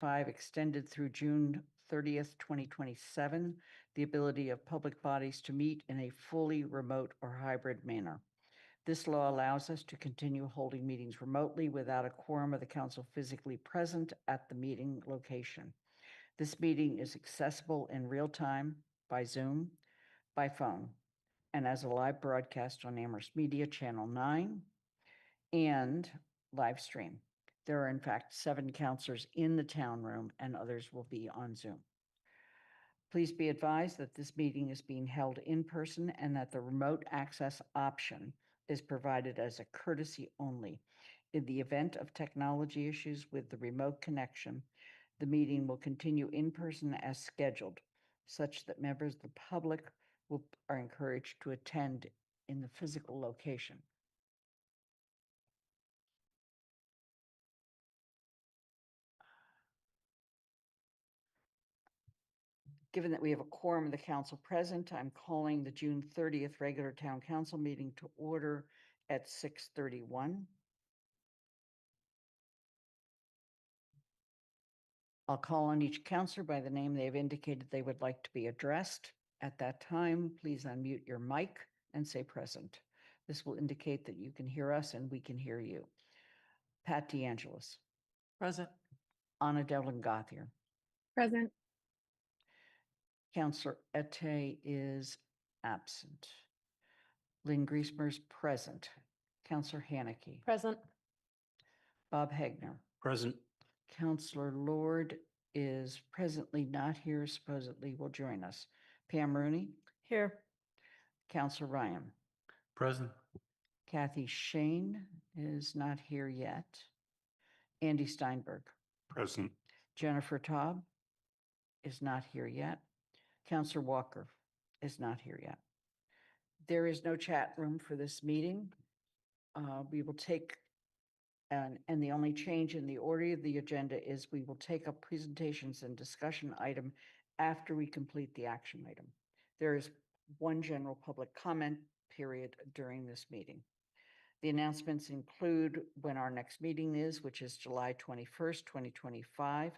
5 extended through June 30th, 2027, the ability of public bodies to meet in a fully remote or hybrid manner. This law allows us to continue holding meetings remotely without a quorum of the council physically present at the meeting location. This meeting is accessible in real time by Zoom, by phone, and as a live broadcast on Amherst Media Channel 9 and live stream. There are in fact 7 counselors in the town room and others will be on Zoom. Please be advised that this meeting is being held in person and that the remote access option is provided as a courtesy only. In the event of technology issues with the remote connection, the meeting will continue in person as scheduled, such that members of the public are encouraged to attend in the physical location. Given that we have a quorum of the council present, I'm calling the June 30th regular town council meeting to order at 6:31. I'll call on each counselor by the name they've indicated they would like to be addressed. At that time, please unmute your mic and say present. This will indicate that you can hear us and we can hear you. Pat DeAngelis. Present. Anna Devlin Gothier. Present. Counselor Ete is absent. Lynn Griesmer's present. Counselor Haneke. Present. Bob Hegner. Present. Counselor Lord is presently not here, supposedly will join us. Pam Rooney. Here. Counselor Ryan. Present. Kathy Shane is not here yet. Andy Steinberg. Present. Jennifer Taub is not here yet. Counselor Walker is not here yet. There is no chat room for this meeting. We will take, and the only change in the order of the agenda is we will take up presentations and discussion item after we complete the action item. There is one general public comment period during this meeting. The announcements include when our next meeting is, which is July 21st, 2025.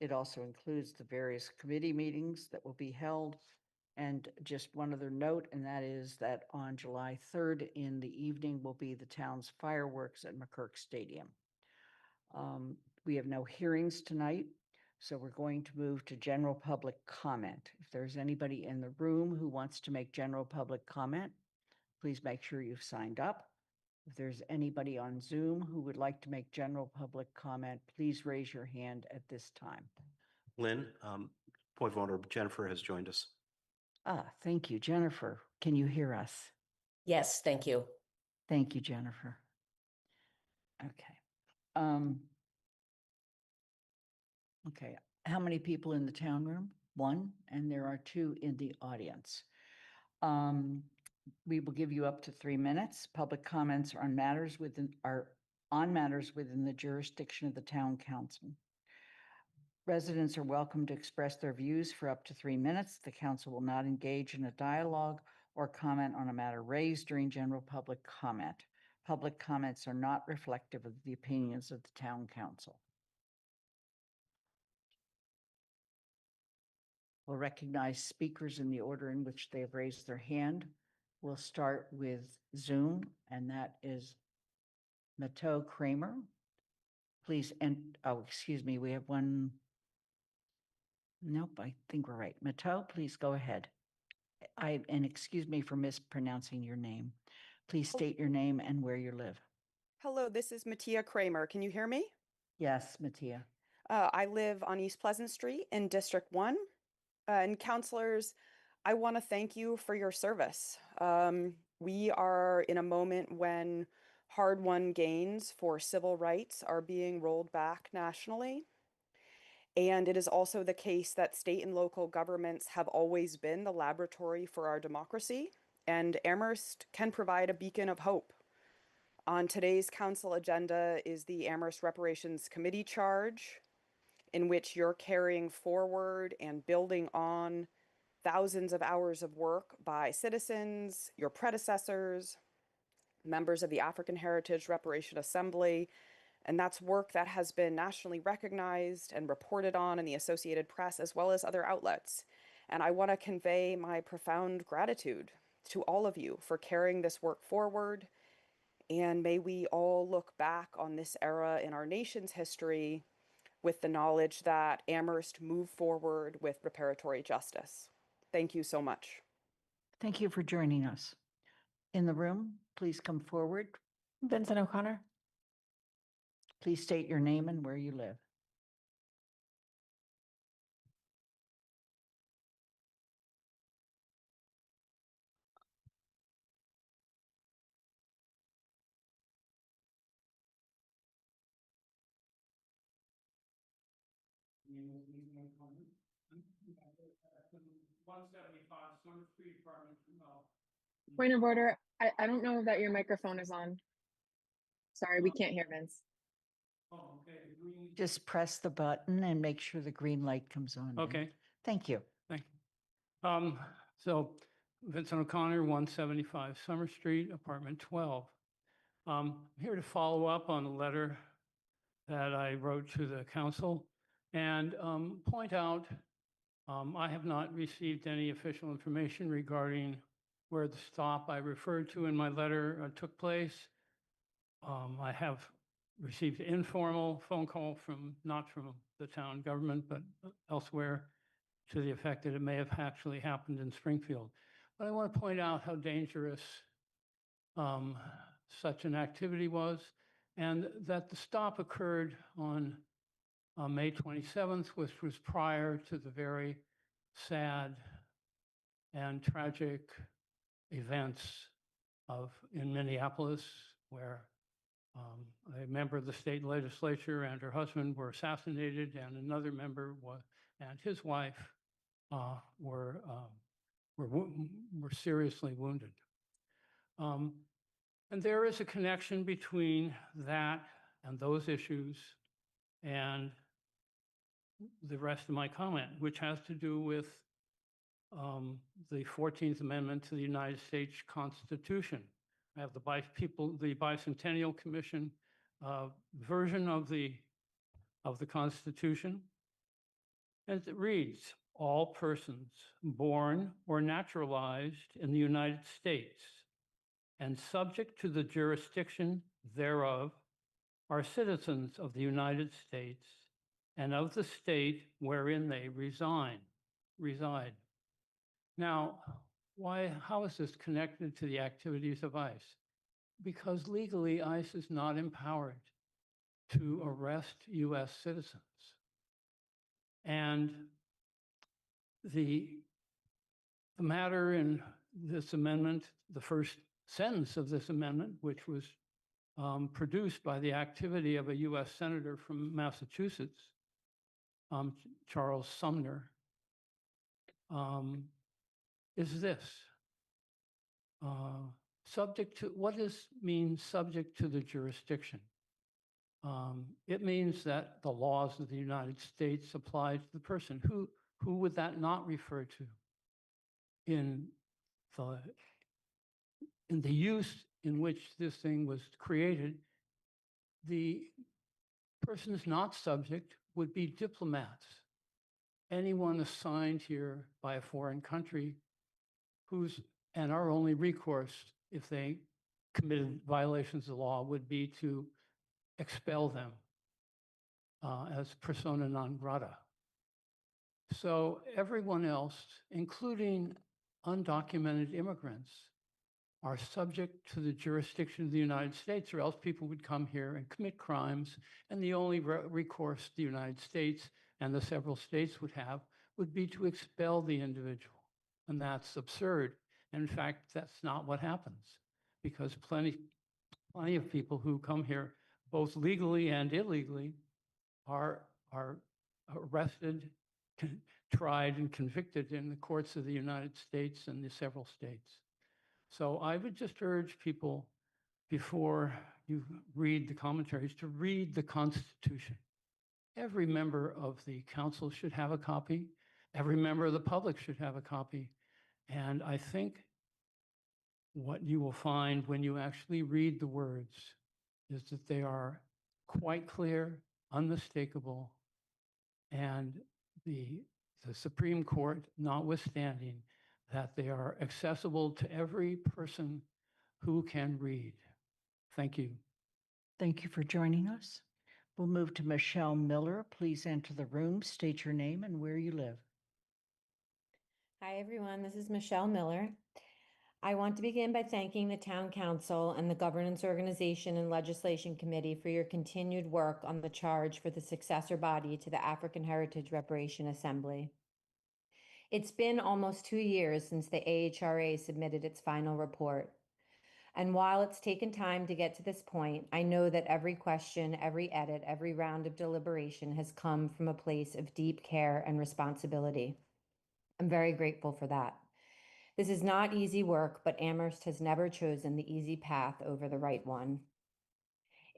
It also includes the various committee meetings that will be held. And just one other note, and that is that on July 3rd in the evening will be the town's fireworks at McCurk Stadium. We have no hearings tonight, so we're going to move to general public comment. If there's anybody in the room who wants to make general public comment, please make sure you've signed up. If there's anybody on Zoom who would like to make general public comment, please raise your hand at this time. Lynn, point of order, Jennifer has joined us. Thank you, Jennifer. Can you hear us? Yes, thank you. Thank you, Jennifer. Okay. Okay, how many people in the town room? 1, and there are 2 in the audience. We will give you up to 3 minutes. Public comments are on matters within the jurisdiction of the town council. Residents are welcome to express their views for up to 3 minutes. The council will not engage in a dialogue or comment on a matter raised during general public comment. Public comments are not reflective of the opinions of the town council. We'll recognize speakers in the order in which they have raised their hand. We'll start with Zoom, and that is Mato Kramer. Please, excuse me, we have one. Nope, I think we're right. Mato, please go ahead. And excuse me for mispronouncing your name. Please state your name and where you live. Hello, this is Mattia Kramer. Can you hear me? Yes, Mattia. I live on East Pleasant Street in District 1. And counselors, I want to thank you for your service. We are in a moment when hard-won gains for civil rights are being rolled back nationally. And it is also the case that state and local governments have always been the laboratory for our democracy, and Amherst can provide a beacon of hope. On today's council agenda is the Amherst Reparations Committee charge, in which you're carrying forward and building on thousands of hours of work by citizens, your predecessors, members of the African Heritage Reparation Assembly, And that's work that has been nationally recognized and reported on in the Associated Press as well as other outlets. And I want to convey my profound gratitude to all of you for carrying this work forward. And may we all look back on this era in our nation's history with the knowledge that Amherst moved forward with reparatory justice. Thank you so much. Thank you for joining us. In the room, please come forward. Vincent O'Connor. Please state your name and where you live. Point of order. I don't know that your microphone is on. Sorry, we can't hear Vince. Just press the button and make sure the green light comes on. Okay, Thank you. thank you. So Vincent O'Connor, 175 Summer Street, apartment 12. I'm here to follow up on a letter that I wrote to the council and point out I have not received any official information regarding where the stop I referred to in my letter took place. I have received informal phone call from, not from the town government, but elsewhere, to the effect that it may have actually happened in Springfield. But I want to point out how dangerous such an activity was, and that the stop occurred on May 27th, which was prior to the very sad and tragic events in Minneapolis, where a member of the state legislature and her husband were assassinated, and another member and his wife were seriously wounded. And there is a connection between that and those issues and the rest of my comment, which has to do with the 14th Amendment to the United States Constitution. I have the Bicentennial Commission version of the Constitution. And it reads, all persons born or naturalized in the United States and subject to the jurisdiction thereof are citizens of the United States and of the state wherein they reside. Now, how is this connected to the activities of ICE? Because legally, ICE is not empowered to arrest US citizens. And the matter in this amendment, the first sentence of this amendment, which was produced by the activity of a US senator from Massachusetts, Charles Sumner, is this. What does mean subject to the jurisdiction? It means that the laws of the United States apply to the person. Who would that not refer to in the use in which this thing was created? The persons not subject would be diplomats. Anyone assigned here by a foreign country and our only recourse if they committed violations of the law would be to expel them as persona non grata. So everyone else, including undocumented immigrants, are subject to the jurisdiction of the United States, or else people would come here and commit crimes, and the only recourse the United States and the several states would have would be to expel the individual. And that's absurd. And in fact, that's not what happens, because plenty of people who come here, both legally and illegally, are arrested, tried, and convicted in the courts of the United States and the several states. So I would just urge people, before you read the commentaries, to read the Constitution. Every member of the council should have a copy. Every member of the public should have a copy. And I think what you will find when you actually read the words is that they are quite clear, unmistakable, and the Supreme Court notwithstanding, that they are accessible to every person who can read. Thank you. Thank you for joining us. We'll move to Michelle Miller. Please enter the room, state your name and where you live. Hi, everyone. This is Michelle Miller. I want to begin by thanking the Town Council and the Governance Organization and Legislation Committee for your continued work on the charge for the successor body to the African Heritage Reparation Assembly. It's been almost 2 years since the AHRA submitted its final report. And while it's taken time to get to this point, I know that every question, every edit, every round of deliberation has come from a place of deep care and responsibility. I'm very grateful for that. This is not easy work, but Amherst has never chosen the easy path over the right one.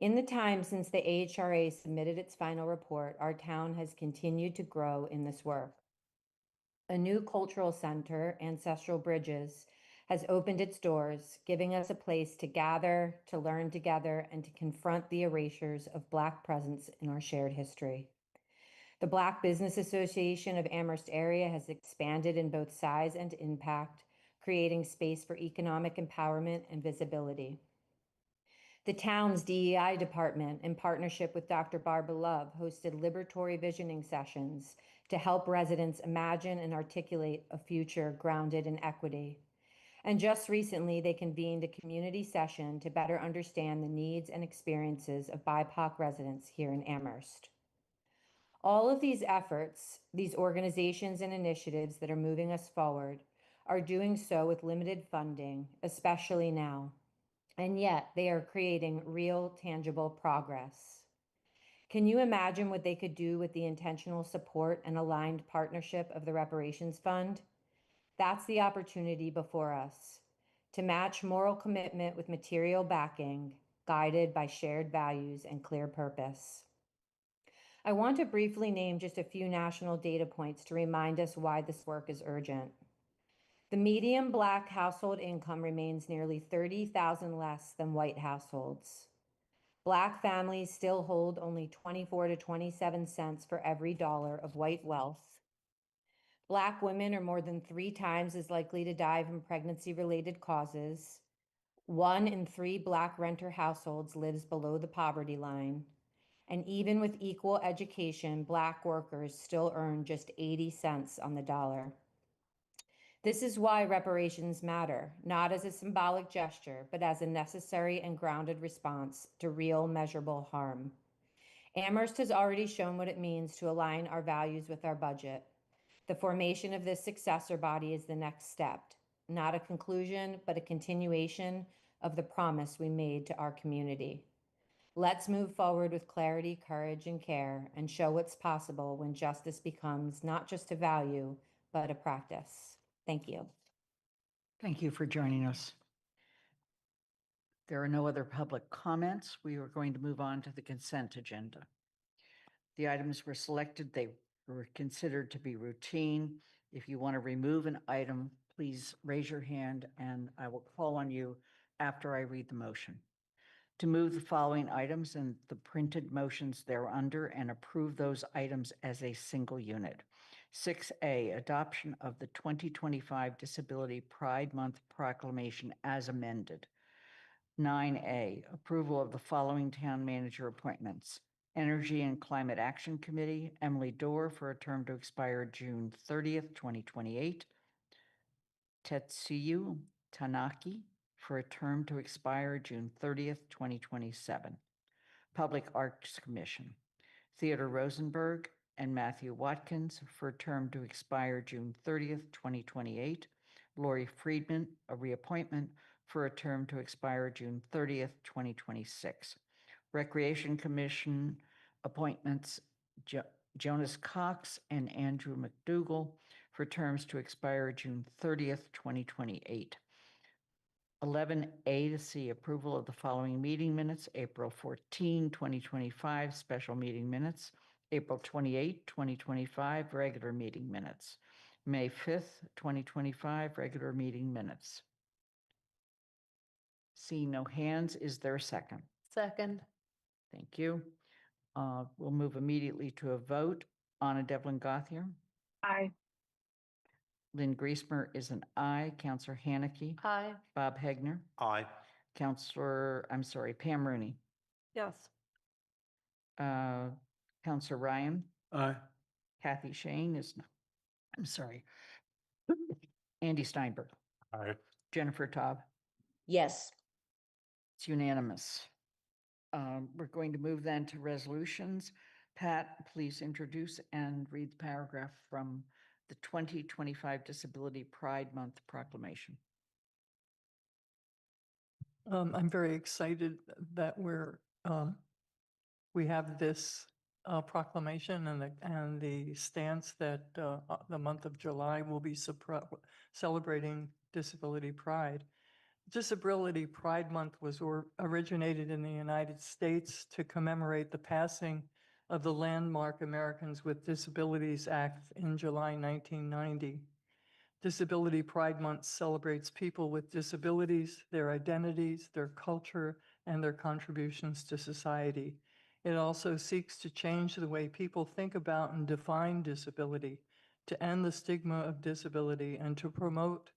In the time since the AHRA submitted its final report, our town has continued to grow in this work. A new cultural center, Ancestral Bridges, has opened its doors, giving us a place to gather, to learn together, and to confront the erasures of Black presence in our shared history. The Black Business Association of Amherst area has expanded in both size and impact, creating space for economic empowerment and visibility. The town's DEI department, in partnership with Dr. Barbara Love, hosted liberatory visioning sessions to help residents imagine and articulate a future grounded in equity. And just recently, they convened a community session to better understand the needs and experiences of BIPOC residents here in Amherst. All of these efforts, these organizations and initiatives that are moving us forward, are doing so with limited funding, especially now. And yet they are creating real, tangible progress. Can you imagine what they could do with the intentional support and aligned partnership of the Reparations Fund? That's the opportunity before us, to match moral commitment with material backing, guided by shared values and clear purpose. I want to briefly name just a few national data points to remind us why this work is urgent. The median Black household income remains nearly $30,000 less than white households. Black families still hold only 24 to 27 cents for every dollar of white wealth. Black women are more than 3 times as likely to die from pregnancy-related causes. 1 in 3 Black renter households lives below the poverty line. And even with equal education, Black workers still earn just 80 cents on the dollar. This is why reparations matter, not as a symbolic gesture, but as a necessary and grounded response to real measurable harm. Amherst has already shown what it means to align our values with our budget. The formation of this successor body is the next step, not a conclusion, but a continuation of the promise we made to our community. Let's move forward with clarity, courage, and care, and show what's possible when justice becomes not just a value, but a practice. Thank you. Thank you for joining us. There are no other public comments. We are going to move on to the consent agenda. The items were selected. They were considered to be routine. If you want to remove an item, please raise your hand and I will call on you after I read the motion. To move the following items and the printed motions thereunder and approve those items as a single unit. 6A, adoption of the 2025 Disability Pride Month proclamation as amended. 9A, approval of the following town manager appointments. Energy and Climate Action Committee, Emily Dorr for a term to expire June 30th, 2028. Tetsuyu Tanaki for a term to expire June 30th, 2027. Public Arts Commission, Theodore Rosenberg and Matthew Watkins for a term to expire June 30th, 2028. Lori Friedman, a reappointment for a term to expire June 30th, 2026. Recreation Commission appointments, Jonas Cox and Andrew McDougall for terms to expire June 30th, 2028. 11A to C, approval of the following meeting minutes: April 14, 2025, special meeting minutes; April 28, 2025, regular meeting minutes; May 5th, 2025, regular meeting minutes. Seeing no hands, is there a second? Second. Thank you. We'll move immediately to a vote. Anna Devlin Gothier. Aye. Lynn Griesmer is an aye. Counselor Haneke. Aye. Bob Hegner. Aye. Pam Rooney. Yes. Counselor Ryan. Aye. Kathy Shane is, I'm sorry. Andy Steinberg. Aye. Jennifer Taub. Yes. It's unanimous. We're going to move then to resolutions. Pat, please introduce and read the paragraph from the 2025 Disability Pride Month proclamation. I'm very excited that we have this proclamation and the stance that the month of July will be celebrating Disability Pride. Disability Pride Month was originated in the United States to commemorate the passing of the landmark Americans with Disabilities Act in July 1990. Disability Pride Month celebrates people with disabilities, their identities, their culture, and their contributions to society. It also seeks to change the way people think about and define disability, to end the stigma of disability, and to promote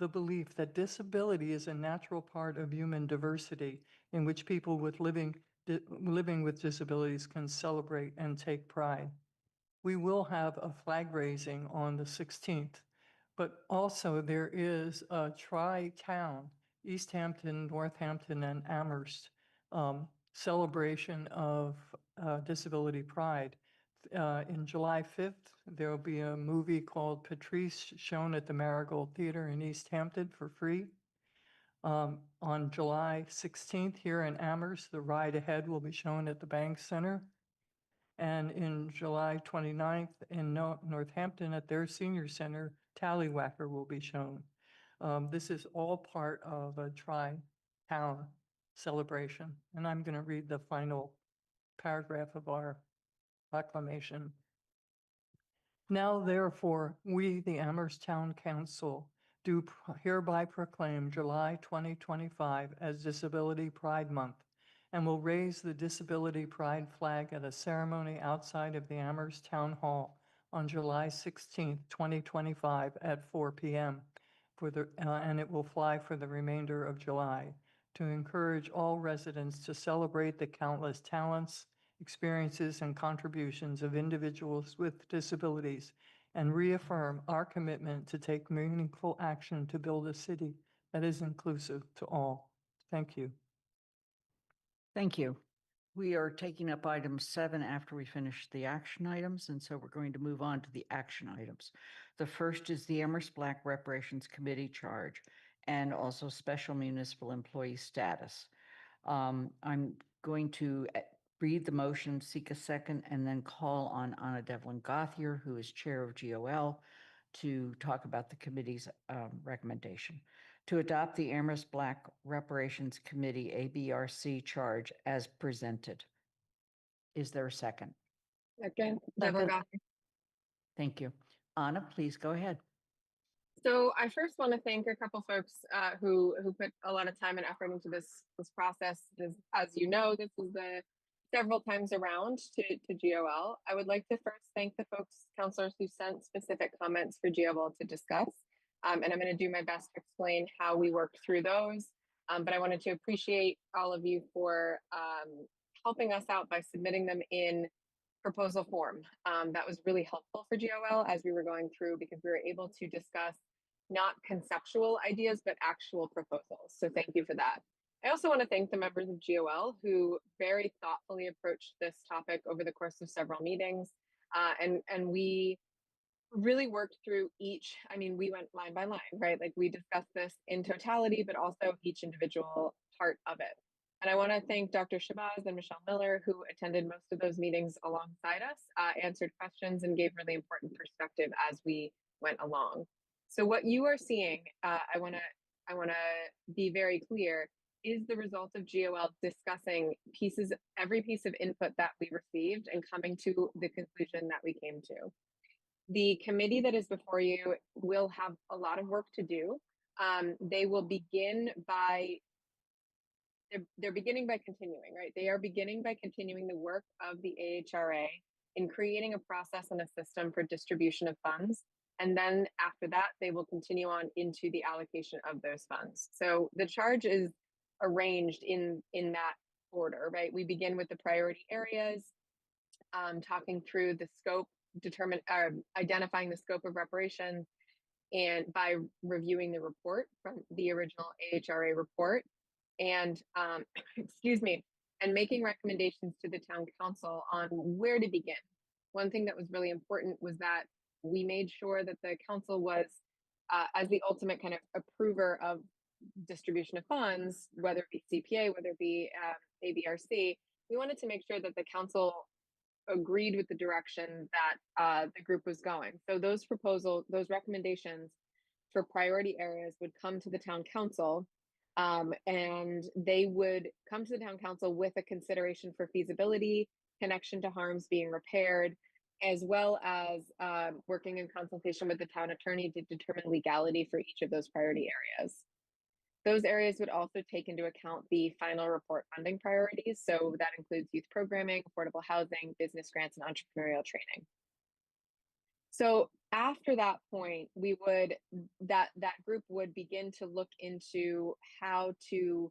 the belief that disability is a natural part of human diversity in which people living with disabilities can celebrate and take pride. We will have a flag raising on the 16th, but also there is a tri-town, East Hampton, Northampton, and Amherst celebration of Disability Pride. In July 5th, there will be a movie called Patrice shown at the Marigold Theater in East Hampton for free. On July 16th here in Amherst, The Ride Ahead will be shown at the Banks Center. And in July 29th in Northampton at their senior center, Tallywhacker will be shown. This is all part of a tri-town celebration. And I'm going to read the final paragraph of our proclamation. Now, therefore, we, the Amherst Town Council, do hereby proclaim July 2025 as Disability Pride Month, and will raise the Disability Pride flag at a ceremony outside of the Amherst Town Hall on July 16, 2025 at 4 p.m. And it will fly for the remainder of July to encourage all residents to celebrate the countless talents, experiences, and contributions of individuals with disabilities, and reaffirm our commitment to take meaningful action to build a city that is inclusive to all. Thank you. Thank you. We are taking up item 7 after we finish the action items, and so we're going to move on to the action items. The first is the Amherst Black Reparations Committee charge and also special municipal employee status. I'm going to read the motion, seek a second, and then call on Anna Devlin Gothier, who is chair of GOL, to talk about the committee's recommendation. To adopt the Amherst Black Reparations Committee ABRC charge as presented. Is there a second? Second, Devlin Gothier. Thank you. Anna, please go ahead. So I first want to thank a couple folks who put a lot of time and effort into this process. As you know, this is the several times around to GOL. I would like to first thank the councilors who sent specific comments for GOL to discuss. And I'm going to do my best to explain how we worked through those. But I wanted to appreciate all of you for helping us out by submitting them in proposal form. That was really helpful for GOL as we were going through, because we were able to discuss not conceptual ideas, but actual proposals. So thank you for that. I also want to thank the members of GOL who very thoughtfully approached this topic over the course of several meetings. And we really worked through each, we went line by line, right? Like we discussed this in totality, but also each individual part of it. And I want to thank Dr. Shabazz and Michelle Miller, who attended most of those meetings alongside us, answered questions, and gave really important perspective as we went along. So what you are seeing, I want to be very clear, is the result of GOL discussing every piece of input that we received and coming to the conclusion that we came to. The committee that is before you will have a lot of work to do. They will begin by they're beginning by continuing, right? They are beginning by continuing the work of the AHRA in creating a process and a system for distribution of funds. And then after that, they will continue on into the allocation of those funds. So the charge is arranged in that order, right? We begin with the priority areas, talking through the scope, identifying the scope of reparations, and by reviewing the report from the original AHRA report, and excuse me, and making recommendations to the town council on where to begin. One thing that was really important was that we made sure that the council was, as the ultimate kind of approver of distribution of funds, whether it be CPA, whether it be ABRC, we wanted to make sure that the council agreed with the direction that the group was going. So those recommendations for priority areas would come to the town council, and they would come to the town council with a consideration for feasibility, connection to harms being repaired, as well as working in consultation with the town attorney to determine legality for each of those priority areas. Those areas would also take into account the final report funding priorities. So that includes youth programming, affordable housing, business grants, and entrepreneurial training. So after that point, that group would begin to look into how to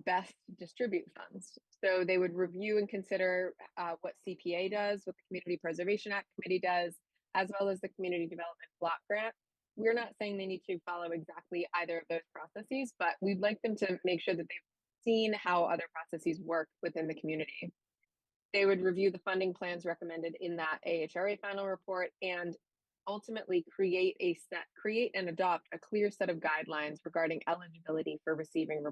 best distribute funds. So they would review and consider what CPA does, what the Community Preservation Act Committee does, as well as the Community Development Block Grant. We're not saying they need to follow exactly either of those processes, but we'd like them to make sure that they've seen how other processes work within the community. They would review the funding plans recommended in that AHRA final report and ultimately create and adopt a clear set of guidelines regarding eligibility for receiving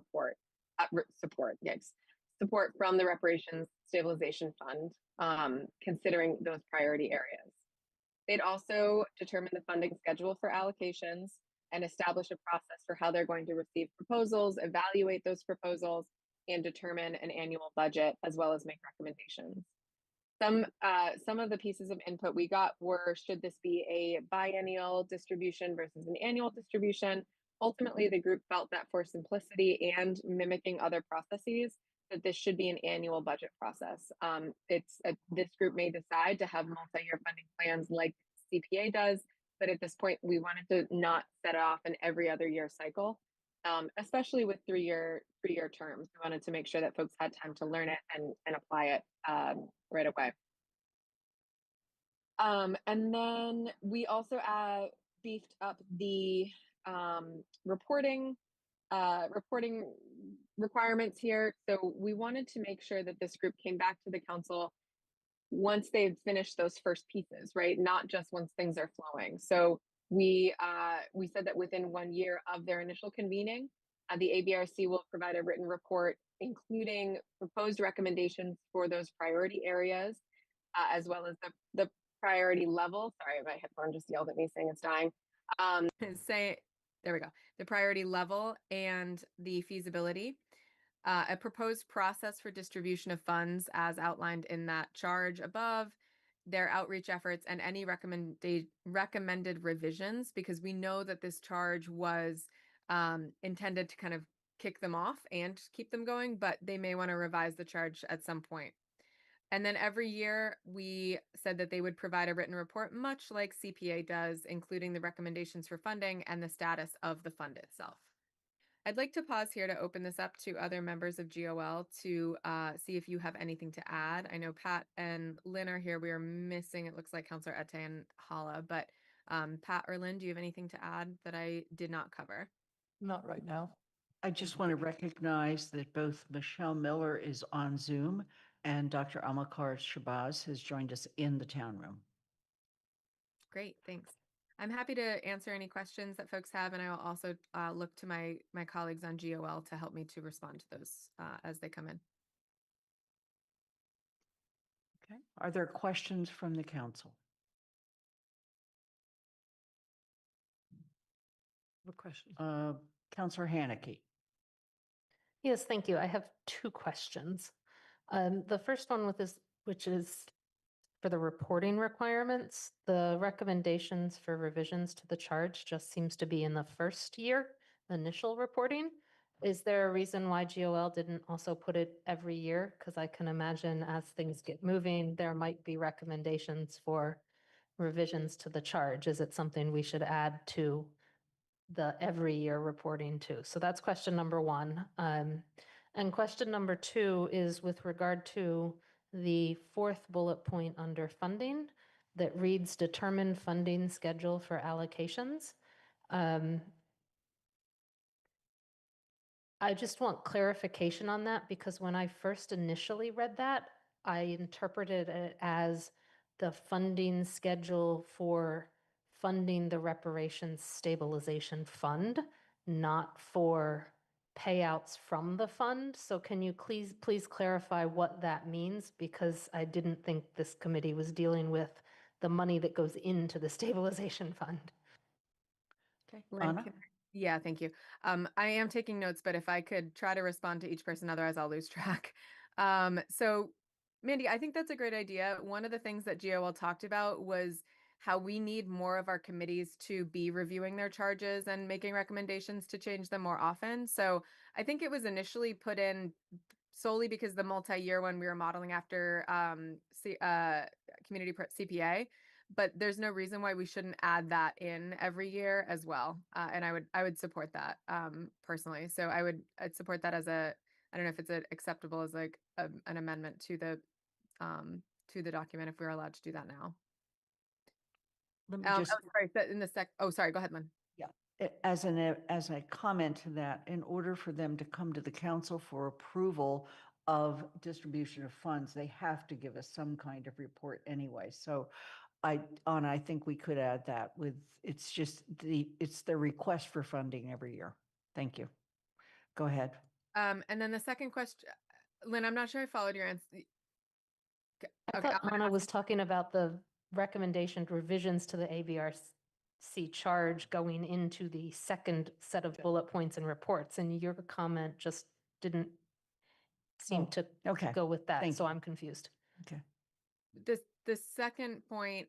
support from the Reparations Stabilization Fund, considering those priority areas. They'd also determine the funding schedule for allocations and establish a process for how they're going to receive proposals, evaluate those proposals, and determine an annual budget, as well as make recommendations. Some of the pieces of input we got were, should this be a biennial distribution versus an annual distribution? Ultimately, the group felt that for simplicity and mimicking other processes, that this should be an annual budget process. This group may decide to have multi-year funding plans like CPA does, but at this point, we wanted to not set off an every other year cycle, especially with three-year terms. We wanted to make sure that folks had time to learn it and apply it right away. And then we also beefed up the reporting requirements here. So we wanted to make sure that this group came back to the council once they've finished those first pieces, right? Not just once things are flowing. So we said that within 1 year of their initial convening, the ABRC will provide a written report, including proposed recommendations for those priority areas, as well as the priority level. Sorry, my headphone just yelled at me saying it's dying. There we go. The priority level and the feasibility. A proposed process for distribution of funds as outlined in that charge above, their outreach efforts, and any recommended revisions, because we know that this charge was intended to kind of kick them off and keep them going, but they may want to revise the charge at some point. And then every year we said that they would provide a written report, much like CPA does, including the recommendations for funding and the status of the fund itself. I'd like to pause here to open this up to other members of GOL to see if you have anything to add. I know Pat and Lynn are here. We are missing, it looks like, Councilor Ette and Hala, but Pat or Lynn, do you have anything to add that I did not cover? Not right now. I just want to recognize that both Michelle Miller is on Zoom and Dr. Amakar Shabazz has joined us in the town room. Great, thanks. I'm happy to answer any questions that folks have, and I will also look to my colleagues on GOL to help me to respond to those as they come in. Okay. Are there questions from the council? What question? Councilor Haneke. Yes, thank you. I have two questions. The first one which is for the reporting requirements. The recommendations for revisions to the charge just seems to be in the first year, initial reporting. Is there a reason why GOL didn't also put it every year? Because I can imagine as things get moving, there might be recommendations for revisions to the charge. Is it something we should add to the every year reporting too? So that's question number one. And question number two is with regard to the fourth bullet point under funding that reads determine funding schedule for allocations. I just want clarification on that because when I first initially read that, I interpreted it as the funding schedule for funding the reparations stabilization fund, not for payouts from the fund. So can you please clarify what that means? Because I didn't think this committee was dealing with the money that goes into the stabilization fund. Okay. Anna? Yeah, thank you. I am taking notes, but if I could try to respond to each person, otherwise I'll lose track. So Mandy, I think that's a great idea. One of the things that GOL talked about was how we need more of our committees to be reviewing their charges and making recommendations to change them more often. So I think it was initially put in solely because the multi-year one we were modeling after CPA, but there's no reason why we shouldn't add that in every year as well. And I would support that personally. So I'd support that as I don't know if it's acceptable as like an amendment to the document if we're allowed to do that now. Let me just, sorry, go ahead, Lynn. as a comment to that, in order for them to come to the council for approval of distribution of funds, they have to give us some kind of report anyway. So I think we could add that with, it's the request for funding every year. Thank you. Go ahead. And then the second question, Lynn, I'm not sure I followed your answer. I Okay, thought Anna was talking about the recommendation revisions to the ABRC charge going into the second set of bullet points and reports, and your comment just didn't seem Oh, to okay. go with that, Thank so you. I'm confused. Okay. The second point,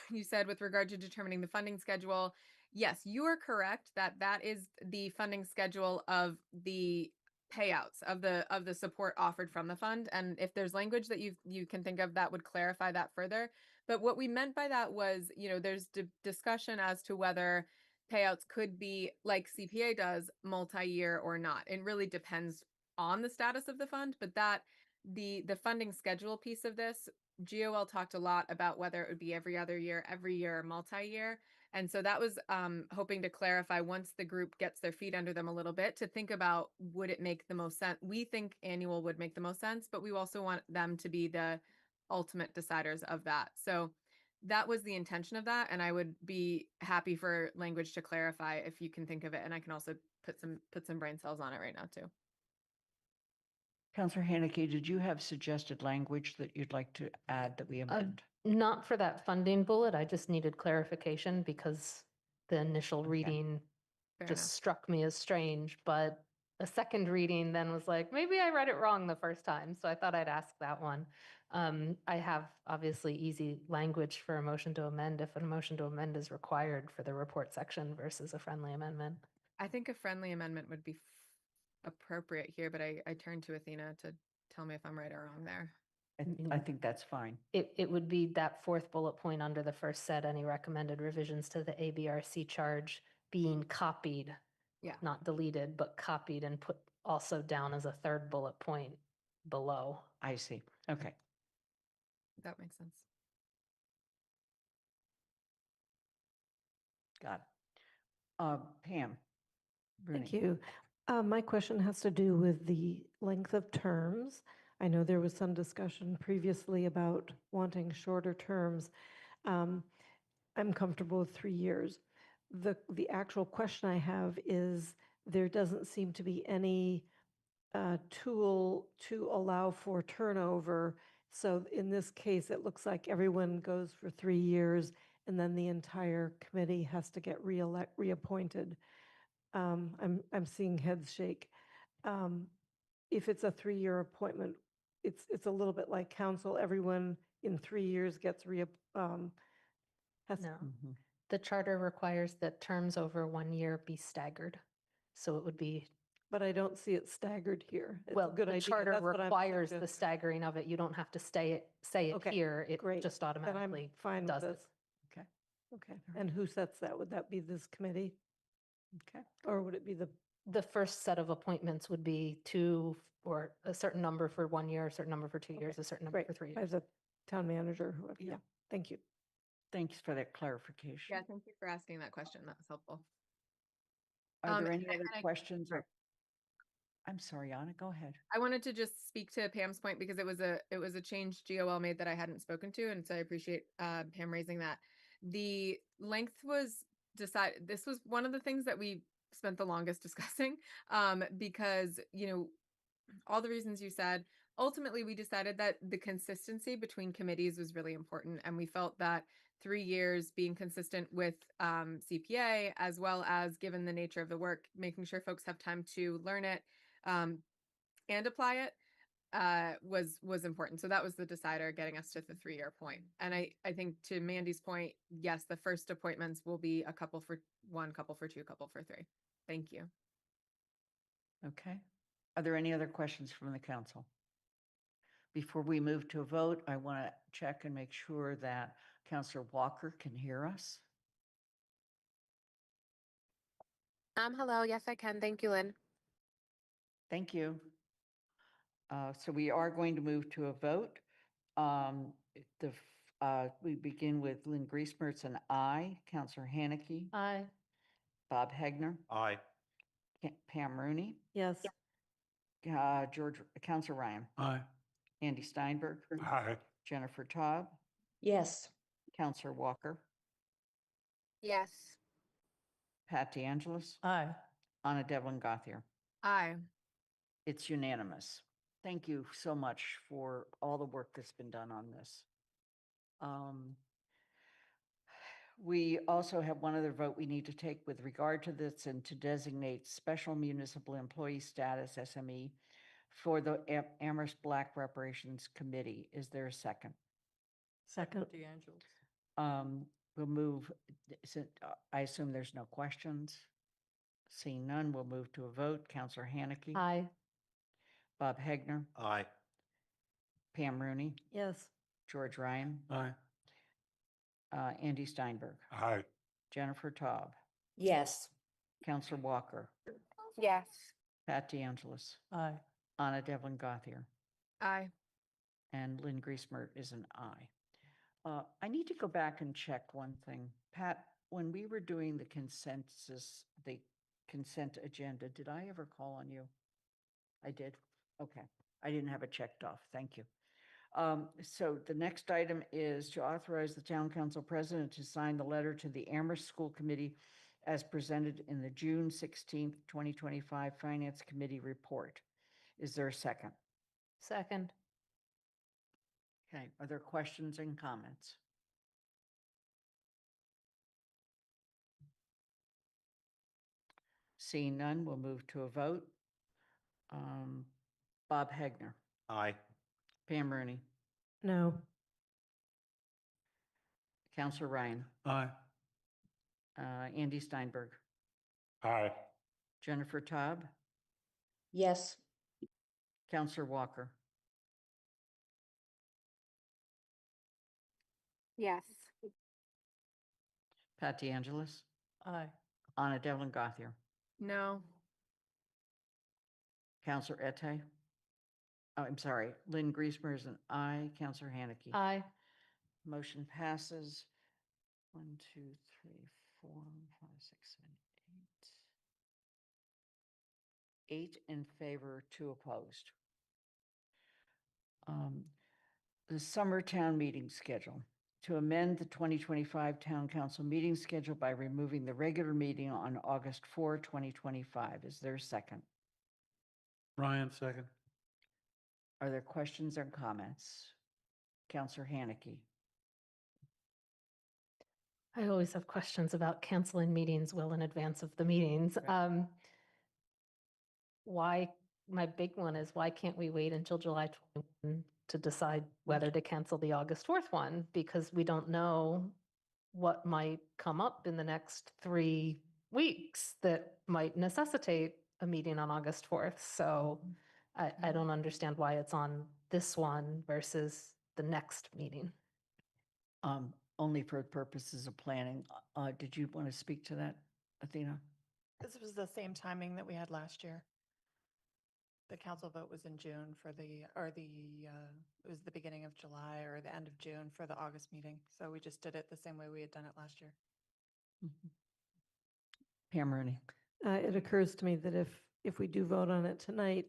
you said with regard to determining the funding schedule, yes, you are correct that that is the funding schedule of the payouts of the support offered from the fund. And if there's language that you can think of that would clarify that further. But what we meant by that was, there's discussion as to whether payouts could be like CPA does multi-year or not. It really depends on the status of the fund, but that the funding schedule piece of this, GOL talked a lot about whether it would be every other year, every year, or multi-year. And so that was hoping to clarify once the group gets their feet under them a little bit to think about, would it make the most sense? We think annual would make the most sense, but we also want them to be the ultimate deciders of that. So that was the intention of that. And I would be happy for language to clarify if you can think of it. And I can also put some brain cells on it right now too. Councillor Haneke, did you have suggested language that you'd like to add that we amend? Not for that funding bullet, I just needed clarification because the initial reading Fair just enough. struck me as strange, but a second reading then was like, maybe I read it wrong the first time, so I thought I'd ask that one. I have obviously easy language for a motion to amend if a motion to amend is required for the report section versus a friendly amendment. I think a friendly amendment would be appropriate here, but I turn to Athena to tell me if I'm right or wrong there. I think that's fine. It would be that fourth bullet point under the first set, any recommended revisions to the ABRC charge being copied, Yeah. not deleted, but copied and put also down as a third bullet point below. I see. Okay. That makes sense. Got it. Pam. Thank Bruni. you. My question has to do with the length of terms. I know there was some discussion previously about wanting shorter terms. I'm comfortable with 3 years. The actual question I have is there doesn't seem to be any tool to allow for turnover. So in this case, it looks like everyone goes for 3 years and then the entire committee has to get reappointed. I'm seeing heads shake. If it's a 3-year appointment, it's a little bit like council. Everyone in 3 years gets has No. Mhm. The charter requires that terms over 1 year be staggered. So it would be but I don't see it staggered here. It's a Well, good the idea. charter That's what I'm requires the suggesting. staggering of it. You don't have to say it Okay, here. It great. just Then I'm automatically fine with does this. it. Okay, Okay. And who sets that? Would that be this committee okay. or would it be the, The first set of appointments would be two or a certain number for 1 year, a certain number for 2 years, Okay, a certain number great. for 3 years. As a town manager, whoever. Yeah. Yeah. Thank you. Thanks for that clarification. Yeah, thank you for asking that question. That was helpful. Are there any and other I- questions or? I'm sorry, Anna, go ahead. I wanted to just speak to Pam's point because it was a change GOL made that I hadn't spoken to, and so I appreciate Pam raising that. The length was decided. This was one of the things that we spent the longest discussing, because all the reasons you said. Ultimately, we decided that the consistency between committees was really important, and we felt that 3 years being consistent with CPA, as well as given the nature of the work, making sure folks have time to learn it and apply it was important. So that was the decider getting us to the 3-year point. And I think to Mandy's point, yes, the first appointments will be a couple for 1, couple for 2, couple for 3. Thank you. Okay. Are there any other questions from the council? Before we move to a vote, I want to check and make sure that Councillor Walker can hear us. Hello. Yes, I can. Thank you, Lynn. Thank you. So we are going to move to a vote. We begin with Lynn Griesmer, it's an aye. Councillor Haneke, Aye. Bob Hegner, Aye. Pam Rooney, Yes. Councillor Ryan, Aye. Andy Steinberg, Aye. Jennifer Taub, Yes. Councillor Walker, Yes. Pat DeAngelis, Aye. Anna Devlin Gothier. Aye. It's unanimous. Thank you so much for all the work that's been done on this. We also have one other vote we need to take with regard to this and to designate special municipal employee status SME for the Amherst Black Reparations Committee. Is there a second? Second. DeAngelis. We'll move, I assume there's no questions. Seeing none, we'll move to a vote. Councillor Haneke. Aye. Bob Hegner, Aye. Pam Rooney, Yes. George Ryan, Aye. Andy Steinberg, Aye. Jennifer Taub, Yes. Councillor Walker, Yes. Pat DeAngelis, Aye. Anna Devlin Gothier, Aye. and Lynn Griesmer is an aye. I need to go back and check one thing. Pat, when we were doing the consent agenda, did I ever call on you? I did? Okay. I didn't have it checked off. Thank you. So the next item is to authorize the town council president to sign the letter to the Amherst School Committee as presented in the June 16th, 2025 Finance Committee report. Is there a second? Second. Okay, are there questions and comments? Seeing none, we'll move to a vote. Bob Hegner, Aye. Pam Rooney, No. Councillor Ryan, Aye. Andy Steinberg, Aye. Jennifer Taub, Yes. Councillor Walker, Yes. Pat DeAngelis, Aye. Anna Devlin Gothier, No. Councillor Ette. Oh, I'm sorry, Lynn Griesmer is an aye. Councillor Haneke. Aye. Motion passes. 1, 2, 3, 4, 5, 6, 7, 8. 8 in favor, 2 opposed. The summer town meeting schedule. To amend the 2025 town council meeting schedule by removing the regular meeting on August 4, 2025. Is there a second? Ryan, second. Are there questions or comments? Councillor Haneke. I always have questions about canceling meetings well in advance of the meetings. Right. My big one is why can't we wait until July 21 to decide whether to cancel the August 4th one? Because we don't know what might come up in the next 3 weeks that might necessitate a meeting on August 4th. So I don't understand why it's on this one versus the next meeting. Only for purposes of planning. Did you want to speak to that, Athena? This was the same timing that we had last year. The council vote was in June for it was the beginning of July or the end of June for the August meeting. So we just did it the same way we had done it last year. Pam Rooney. It occurs to me that if we do vote on it tonight,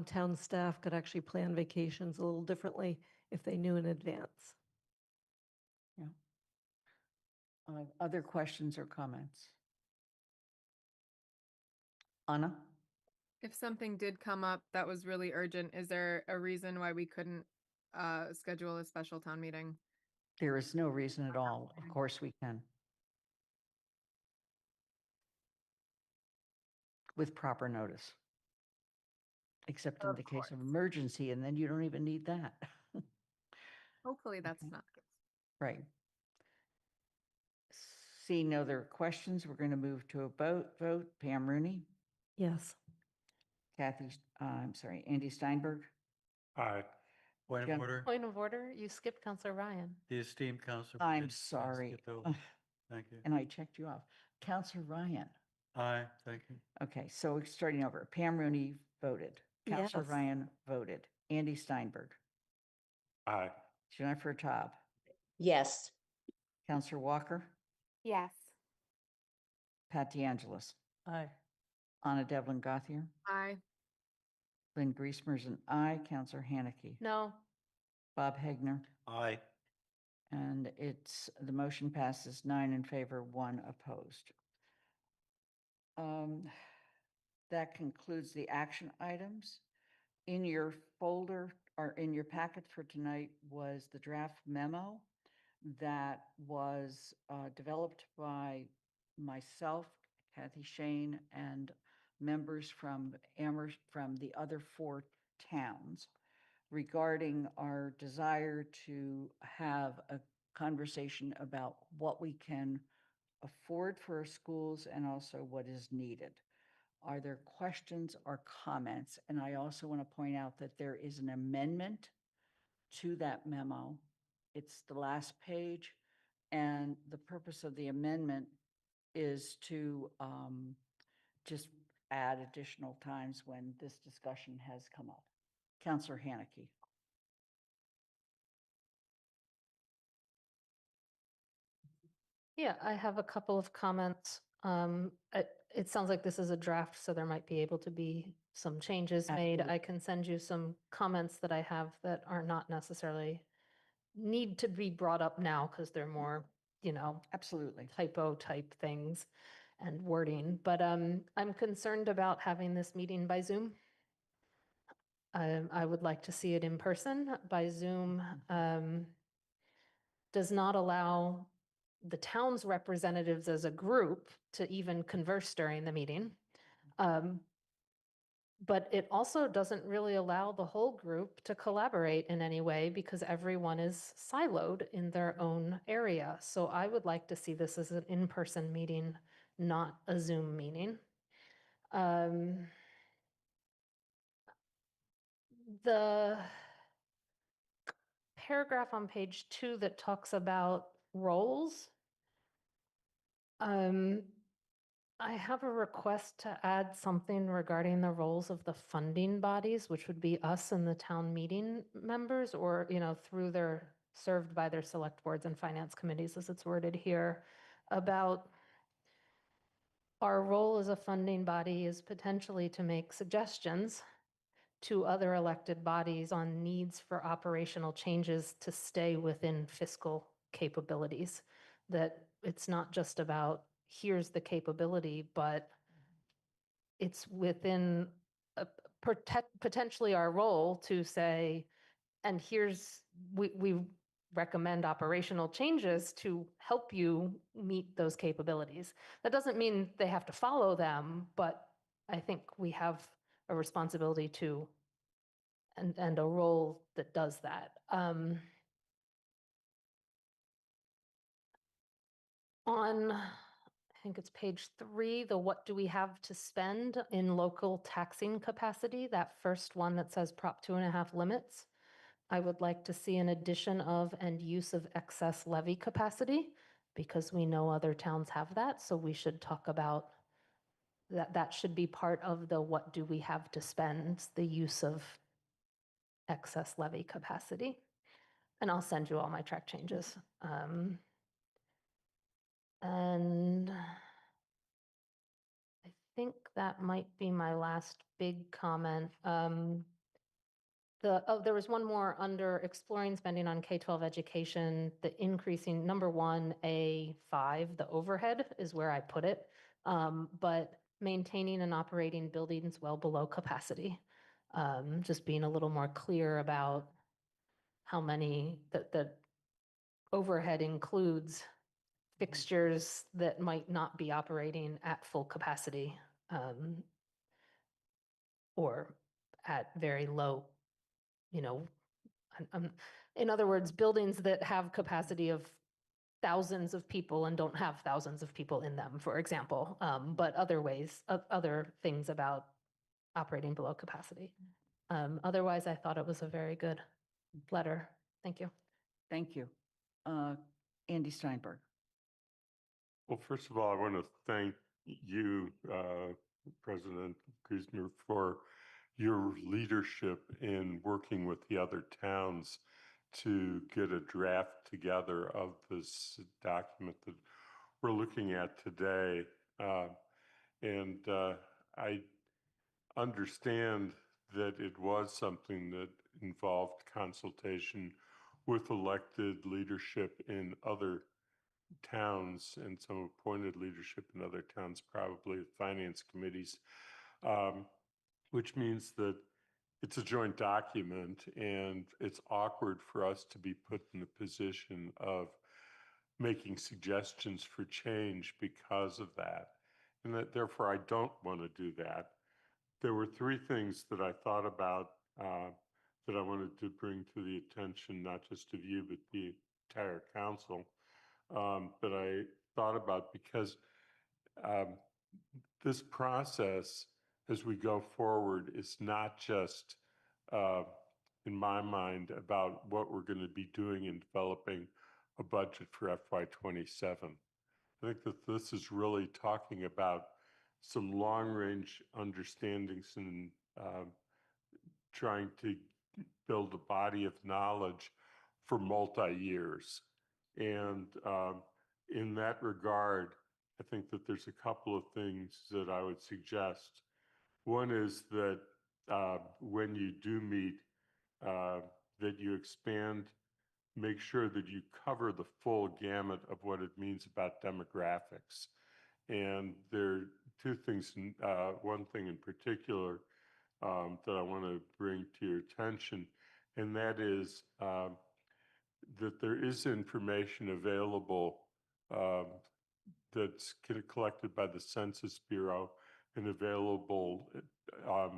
town staff could actually plan vacations a little differently if they knew in advance. Yeah. Other questions or comments? Anna? If something did come up that was really urgent, is there a reason why we couldn't schedule a special town meeting? There is no reason at all. Of course we can. With proper notice. Except in Of the case of course. emergency, and then you don't even need that. Hopefully that's Okay. not the case. Right. Seeing no other questions, we're going to move to a vote. Pam Rooney, Yes. Andy Steinberg. Aye. Point of Jen- order, Point of order, you skipped Counselor Ryan. the esteemed council. I'm sorry. Thank you. And I checked you off. Counselor Ryan. Aye, thank you. Okay, so starting over. Pam Rooney voted. Counselor Yes. Ryan voted. Andy Steinberg. Aye. Jennifer Taub. Yes. Counselor Walker. Yes. Pat DeAngelis. Aye. Anna Devlin Gauthier. Aye. Lynn Griesmer's an aye. Counselor Haneke. No, Bob Hegner. Aye. And the motion passes 9 in favor, 1 opposed. That concludes the action items. In your folder or in your packet for tonight was the draft memo that was developed by myself, Kathy Shane, and members from Amherst, from the other 4 towns, regarding our desire to have a conversation about what we can afford for our schools and also what is needed. Are there questions or comments? And I also want to point out that there is an amendment to that memo. It's the last page. And the purpose of the amendment is to just add additional times when this discussion has come up. Counselor Haneke. yeah, I have a couple of comments. It sounds like this is a draft, so there might be able to be some changes made. Absolutely. I can send you some comments that I have that are not necessarily need to be brought up now because they're more, Absolutely. typo type things and wording. But I'm concerned about having this meeting by Zoom. I would like to see it in person. By Zoom does not allow the town's representatives as a group to even converse during the meeting. But it also doesn't really allow the whole group to collaborate in any way because everyone is siloed in their own area. So I would like to see this as an in-person meeting, not a Zoom meeting. The paragraph on page 2 that talks about roles, I have a request to add something regarding the roles of the funding bodies, which would be us and the town meeting members, or, through served by their select boards and finance committees, as it's worded here, about our role as a funding body is potentially to make suggestions to other elected bodies on needs for operational changes to stay within fiscal capabilities. That it's not just about here's the capability, but it's within potentially our role to say, and we recommend operational changes to help you meet those capabilities. That doesn't mean they have to follow them, but I think we have a responsibility to and a role that does that. On think it's page 3, the what do we have to spend in local taxing capacity, that first one that says Prop 2.5 limits. I would like to see an addition of and use of excess levy capacity because we know other towns have that. So we should talk about that. That should be part of the what do we have to spend, the use of excess levy capacity. And I'll send you all my track changes. And I think that might be my last big comment. There was one more under exploring spending on K-12 education, the increasing number 1A5, the overhead is where I put it. But maintaining and operating buildings well below capacity. Just being a little more clear about how many, the overhead includes fixtures that might not be operating at full capacity, or at very low, you know, in other words, buildings that have capacity of thousands of people and don't have thousands of people in them, for example, but other ways, other things about operating below capacity. Otherwise, I thought it was a very good letter. Thank you. Thank you. Andy Steinberg. Well, first of all, I want to thank you, President Kuzner, for your leadership in working with the other towns to get a draft together of this document that we're looking at today. I understand that it was something that involved consultation with elected leadership in other towns and some appointed leadership in other towns, probably finance committees, which means that it's a joint document and it's awkward for us to be put in the position of making suggestions for change because of that. And that therefore I don't want to do that. There were 3 things that I thought about that I wanted to bring to the attention, not just of you, but the entire council, that I thought about because this process, as we go forward, is not just, in my mind, about what we're going to be doing in developing a budget for FY27. I think that this is really talking about some long-range understandings and trying to build a body of knowledge for multi-years. And in that regard, I think that there's a couple of things that I would suggest. One is that when you do meet, that you expand, make sure that you cover the full gamut of what it means about demographics. And there are 2 things, one thing in particular that I want to bring to your attention, and that is that there is information available that's collected by the Census Bureau and available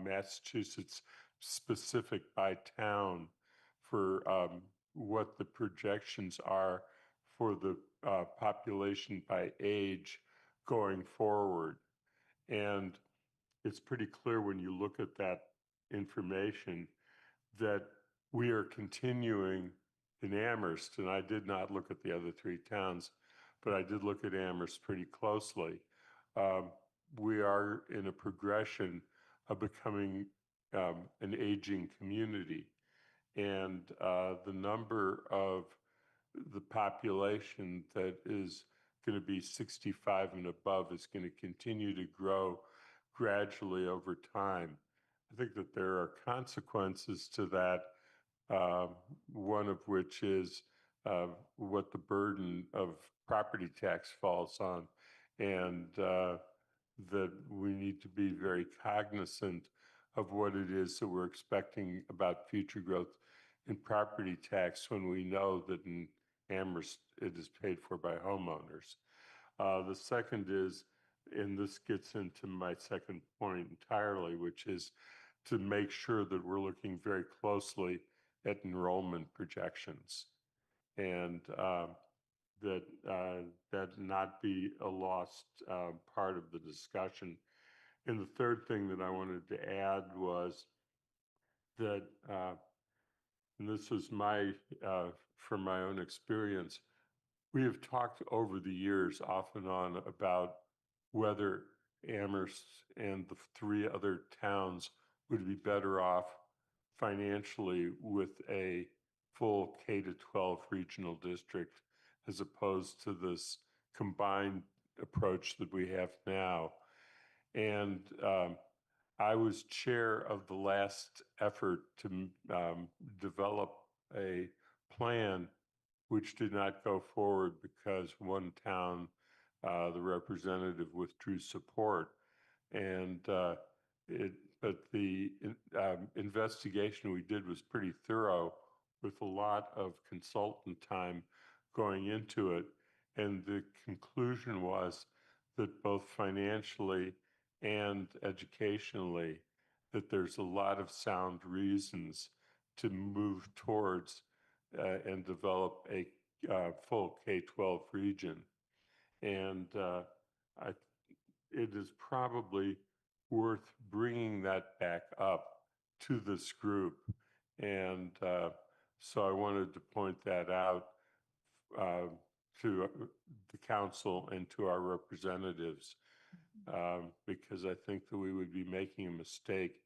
Massachusetts specific by town for what the projections are for the population by age going forward. And it's pretty clear when you look at that information that we are continuing in Amherst, and I did not look at the other 3 towns, but I did look at Amherst pretty closely. We are in a progression of becoming an aging community, and the number of the population that is going to be 65 and above is going to continue to grow gradually over time. I think that there are consequences to that, one of which is what the burden of property tax falls on, and that we need to be very cognizant of what it is that we're expecting about future growth in property tax when we know that in Amherst it is paid for by homeowners. The second is, and this gets into my second point entirely, which is to make sure that we're looking very closely at enrollment projections. And that not be a lost part of the discussion. And the third thing that I wanted to add was that, and this was from my own experience, we have talked over the years off and on about whether Amherst and the three other towns would be better off financially with a full K-12 regional district as opposed to this combined approach that we have now. And I was chair of the last effort to develop a plan which did not go forward because one town, the representative withdrew support. And but the investigation we did was pretty thorough with a lot of consultant time going into it. And the conclusion was that both financially and educationally, that there's a lot of sound reasons to move towards and develop a full K-12 region. And it is probably worth bringing that back up to this group. And so I wanted to point that out to the council and to our representatives, because I think that we would be making a mistake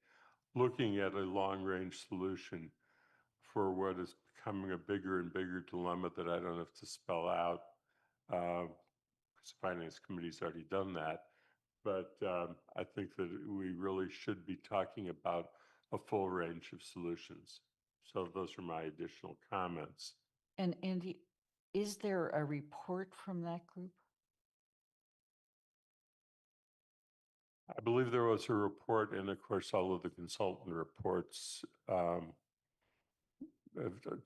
looking at a long-range solution for what is becoming a bigger and bigger dilemma that I don't have to spell out, because the Finance Committee's already done that. But I think that we really should be talking about a full range of solutions. So those are my additional comments. And Andy, is there a report from that group? I believe there was a report, and of course, all of the consultant reports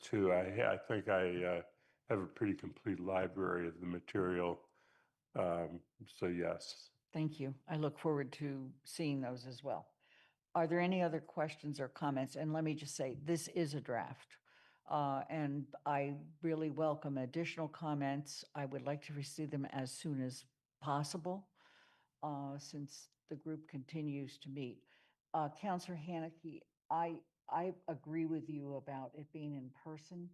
too. I think I have a pretty complete library of the material. So yes. Thank you. I look forward to seeing those as well. Are there any other questions or comments? And let me just say, this is a draft. And I really welcome additional comments. I would like to receive them as soon as possible, since the group continues to meet. Counselor Haneke, I agree with you about it being in person.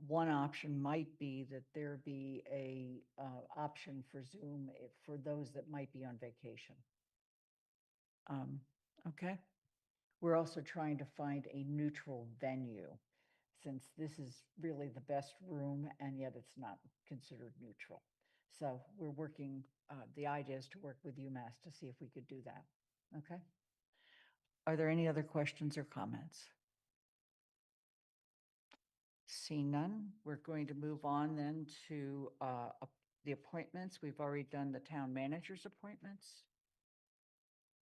One option might be that there be a option for Zoom for those that might be on vacation. Okay. We're also trying to find a neutral venue, since this is really the best room and yet it's not considered neutral. So we're working, the idea is to work with UMass to see if we could do that. Okay. Are there any other questions or comments? See none, we're going to move on then to the appointments. We've already done the town manager's appointments.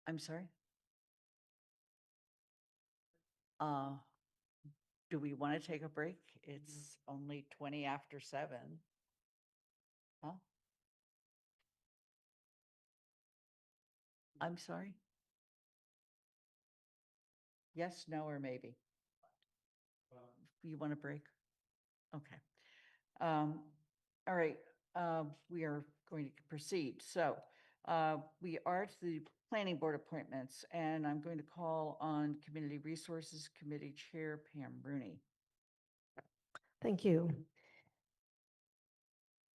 I'm sorry? Do we want to take a break? It's only 20 after 7. Huh? I'm sorry? Yes, no, or maybe? You want a break? Okay. All right, we are going to proceed. So we are to the planning board appointments, and I'm going to call on Community Resources Committee Chair Pam Rooney. Thank you.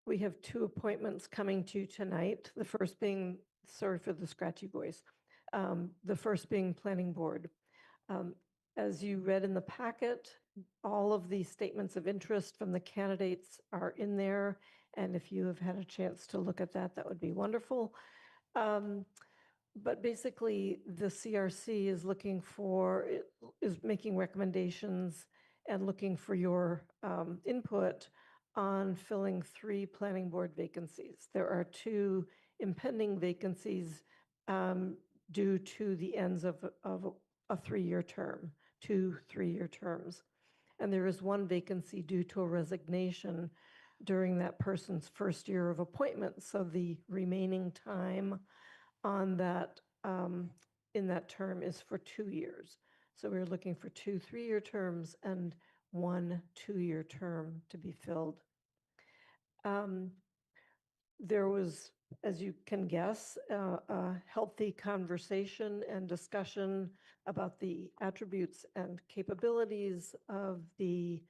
We have 2 appointments coming to you tonight. The first being, sorry for the scratchy voice, the first being planning board. As you read in the packet, all of the statements of interest from the candidates are in there. And if you have had a chance to look at that, that would be wonderful. But basically, the CRC is looking for, is making recommendations and looking for your input on filling 3 planning board vacancies. There are 2 impending vacancies due to the ends of a 3-year term, 2 3-year terms. And there is 1 vacancy due to a resignation during that person's first year of appointment. So the remaining time on that, in that term is for 2 years. So we're looking for 2 3-year terms and 1 2-year term to be filled. There was, as you can guess, a healthy conversation and discussion about the attributes and capabilities of the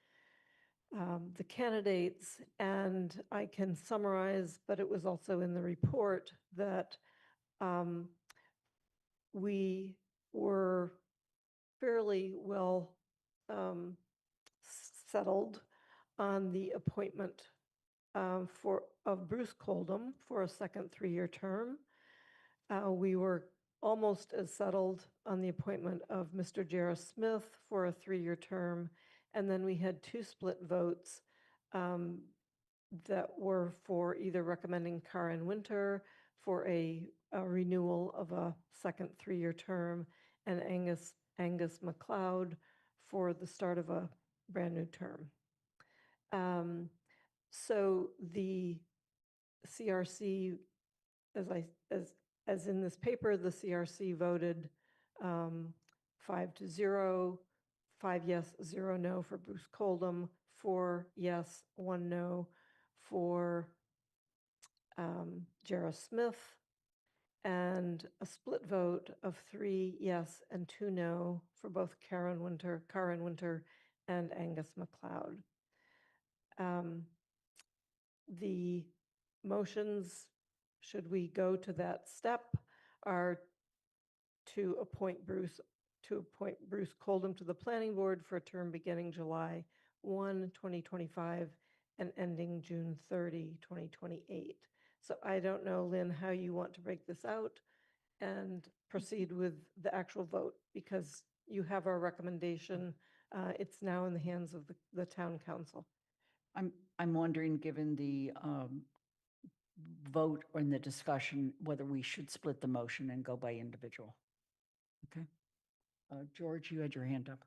candidates. And I can summarize, but it was also in the report, that we were fairly well settled on the appointment of Bruce Coldham for a second 3-year term. We were almost as settled on the appointment of Mr. Jarrah Smith for a 3-year term. And then we had 2 split votes that were for either recommending Karen Winter for a renewal of a second 3-year term, and Angus MacLeod for the start of a brand new term. So the CRC, as in this paper, the CRC voted 5-0, 5 yes, 0 no for Bruce Coldham, 4 yes, 1 no for Jarrah Smith, and a split vote of 3 yes and 2 no for both Karen Winter, and Angus MacLeod. The motions, should we go to that step, are to appoint Bruce Coldham to the planning board for a term beginning July 1, 2025 and ending June 30, 2028. So I don't know, Lynn, how you want to break this out and proceed with the actual vote, because you have our recommendation. It's now in the hands of the town council. I'm wondering, given the vote or in the discussion, whether we should split the motion and go by individual. Okay. George, you had your hand up.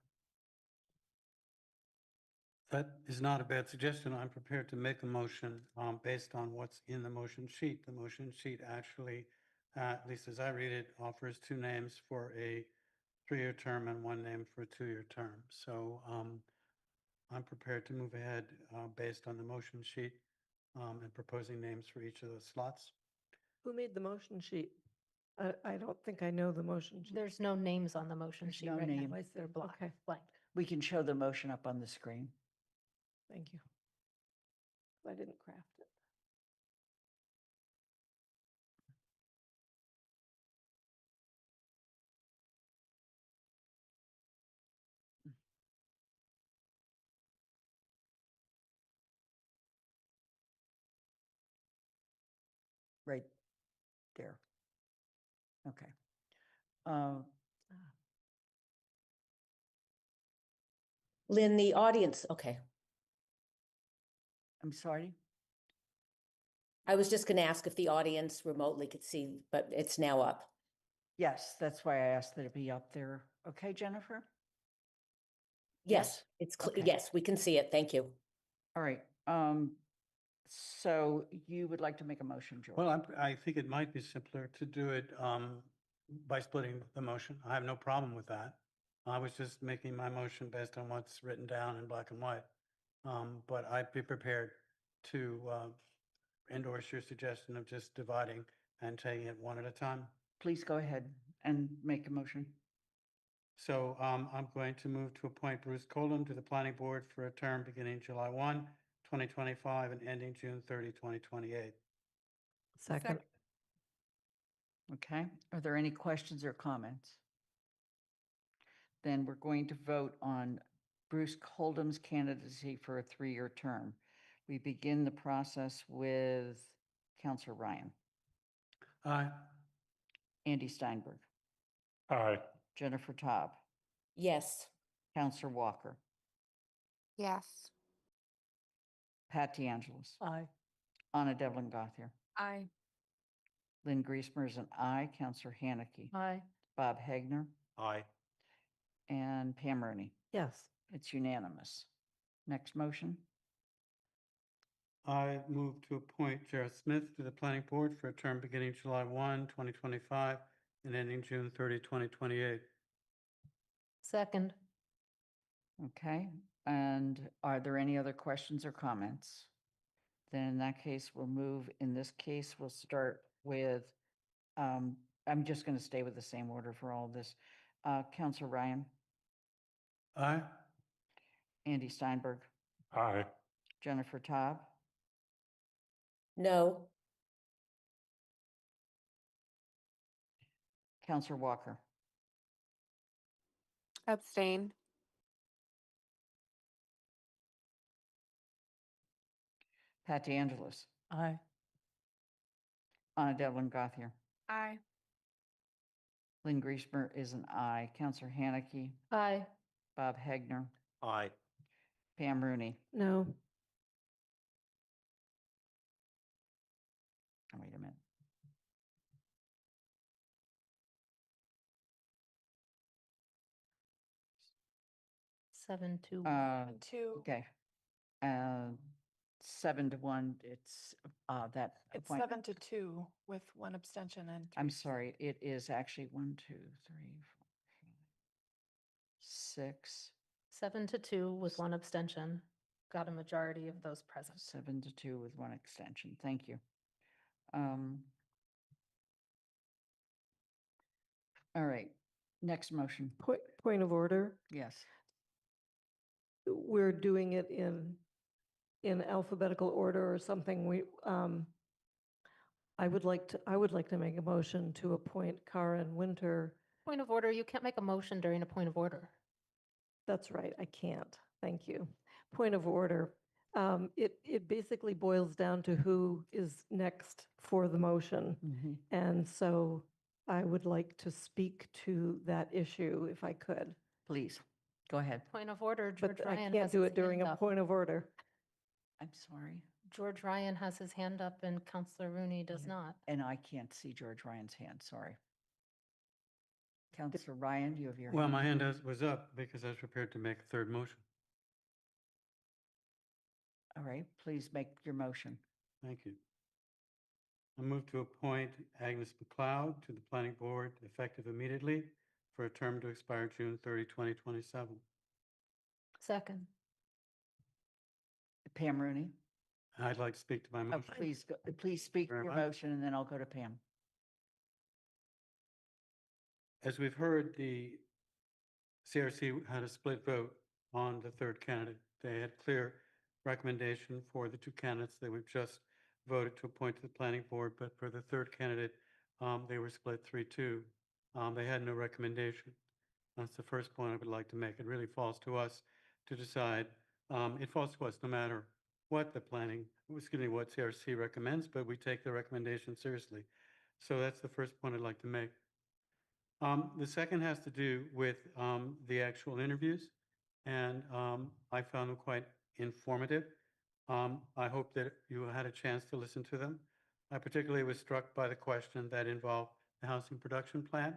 That is not a bad suggestion. I'm prepared to make a motion based on what's in the motion sheet. The motion sheet actually, at least as I read it, offers 2 names for a 3-year term and 1 name for a 2-year term. So I'm prepared to move ahead based on the motion sheet and proposing names for each of those slots. Who made the motion sheet? I don't think I know the motion sheet. There's no names on the motion There's sheet no right now. name. They're blank. Okay. Blank. We can show the motion up on the screen. Thank you. I didn't craft it. Right there. Okay. Lynn, the audience, okay. I'm sorry. I was just going to ask if the audience remotely could see, but it's now up. Yes, that's why I asked that it be up there. Okay, Jennifer? Yes, it's Okay. yes, we can see it. Thank you. All right. So you would like to make a motion, George? Well, I think it might be simpler to do it by splitting the motion. I have no problem with that. I was just making my motion based on what's written down in black and white. But I'd be prepared to endorse your suggestion of just dividing and taking it one at a time. Please go ahead and make a motion. So I'm going to move to appoint Bruce Coldham to the planning board for a term beginning July 1, 2025 and ending June 30, 2028. Second. Okay. Are there any questions or comments? Then we're going to vote on Bruce Coldham's candidacy for a 3-year term. We begin the process with Counselor Ryan, Aye. Andy Steinberg, Aye. Jennifer Taub, Yes. Counselor Walker, Yes. Pat DeAngelis, Aye. Anna Devlin Gothier, Aye. Lynn Griesmer is an aye, Counselor Haneke, Aye. Bob Hagner, Aye. and Pam Rooney. Yes. It's unanimous. Next motion. I move to appoint Jarrah Smith to the planning board for a term beginning July 1, 2025 and ending June 30, 2028. Second. Okay. And are there any other questions or comments? Then in that case, we'll move, in this case, we'll start with, I'm just going to stay with the same order for all of this. Counselor Ryan, Aye. Andy Steinberg, Aye. Jennifer Taub, No, Counselor Walker, Abstain. Pat DeAngelis, Aye. Anna Devlin Gothier, Aye. Lynn Griesmer is an aye. Counselor Haneke, Aye. Bob Hegner, Aye. Pam Rooney. No, Oh, wait a minute. Seven to Two, Okay. 7-1, it's that. it's appointment. 7-2 with one abstention and. I'm 3 sorry, it is actually 1, 2, 3, 4, 6, 7-2 with one abstention. Got a majority of those present. 7-2 with one extension. Thank you. All right, next motion. point of order. Yes. We're doing it in alphabetical order or something. I would like to make a motion to appoint Karen Winter. Point of order, you can't make a motion during a point of order. That's right, I can't. Thank you. Point of order. It basically boils down to who is next for the motion. And so I would like to speak to that issue if I could. Please, go ahead. Point of order, George But I Ryan can't has do his it during hand a up. point of order. I'm sorry. George Ryan has his hand up and Counselor Rooney does not. And I can't see George Ryan's hand, sorry. Counselor Ryan, you have your Well, hand. my hand was up because I was prepared to make a third motion. All right, please make your motion. Thank you. I move to appoint Agnes McLeod to the planning board effective immediately for a term to expire June 30, 2027. Second. Pam Rooney. I'd like to speak to my Oh, motion. please speak Very your much. motion and then I'll go to Pam. As we've heard, the CRC had a split vote on the third candidate. They had clear recommendation for the two candidates that we've just voted to appoint to the planning board, but for the third candidate, they were split 3-2. They had no recommendation. That's the first point I would like to make. It really falls to us to decide. It falls to us no matter what what CRC recommends, but we take the recommendation seriously. So that's the first point I'd like to make. The second has to do with the actual interviews, and I found them quite informative. I hope that you had a chance to listen to them. I particularly was struck by the question that involved the housing production plan.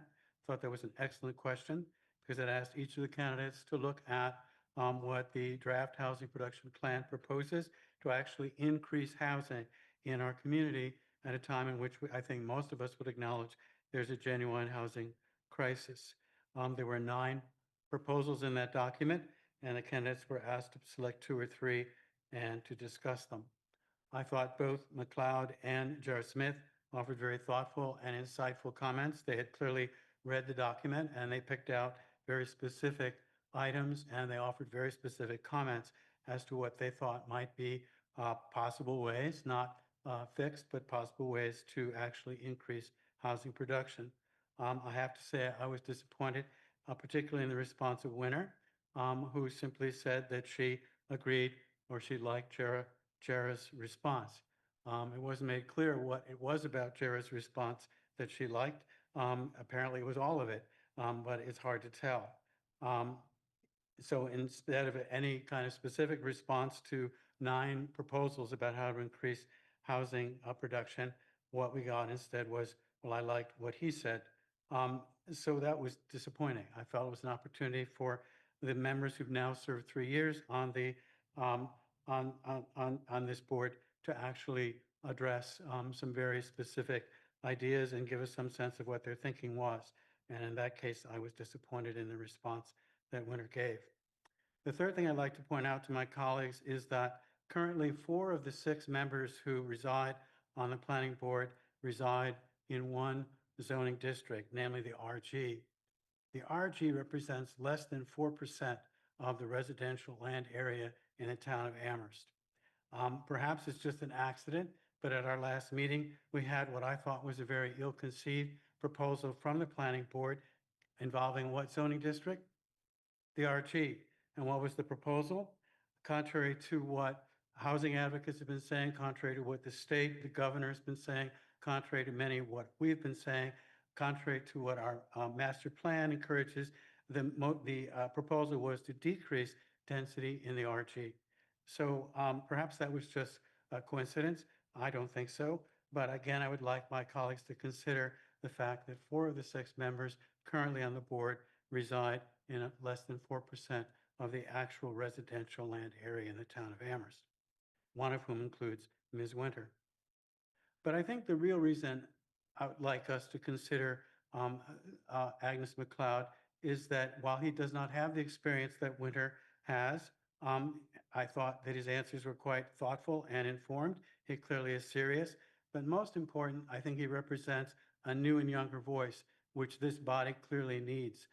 Thought that was an excellent question because it asked each of the candidates to look at what the draft housing production plan proposes to actually increase housing in our community at a time in which I think most of us would acknowledge there's a genuine housing crisis. There were 9 proposals in that document, and the candidates were asked to select 2 or 3 and to discuss them. I thought both McLeod and Jared Smith offered very thoughtful and insightful comments. They had clearly read the document and they picked out very specific items and they offered very specific comments as to what they thought might be possible ways, not fixed, but possible ways to actually increase housing production. I have to say I was disappointed, particularly in the response of Winter, who simply said that she agreed or she liked Jara's response. It wasn't made clear what it was about Jara's response that she liked. Apparently it was all of it, but it's hard to tell. So instead of any kind of specific response to 9 proposals about how to increase housing production, what we got instead was, well, I liked what he said. So that was disappointing. I felt it was an opportunity for the members who've now served 3 years on the on this board to actually address some very specific ideas and give us some sense of what their thinking was. And in that case, I was disappointed in the response that Winter gave. The third thing I'd like to point out to my colleagues is that Currently, 4 of the 6 members who reside on the planning board reside in one zoning district, namely the RG. The RG represents less than 4% of the residential land area in the town of Amherst. Perhaps it's just an accident, but at our last meeting, we had what I thought was a very ill-conceived proposal from the planning board involving what zoning district? The RG. And what was the proposal? Contrary to what housing advocates have been saying, contrary to what the state, the governor has been saying, contrary to many of what we've been saying, contrary to what our master plan encourages, the proposal was to decrease density in the RG. So perhaps that was just a coincidence. I don't think so. But again, I would like my colleagues to consider the fact that 4 of the 6 members currently on the board reside in less than 4% of the actual residential land area in the town of Amherst, one of whom includes Ms. Winter. But I think the real reason I would like us to consider Agnes McLeod is that while he does not have the experience that Winter has, I thought that his answers were quite thoughtful and informed. He clearly is serious. But most important, I think he represents a new and younger voice, which this body clearly needs.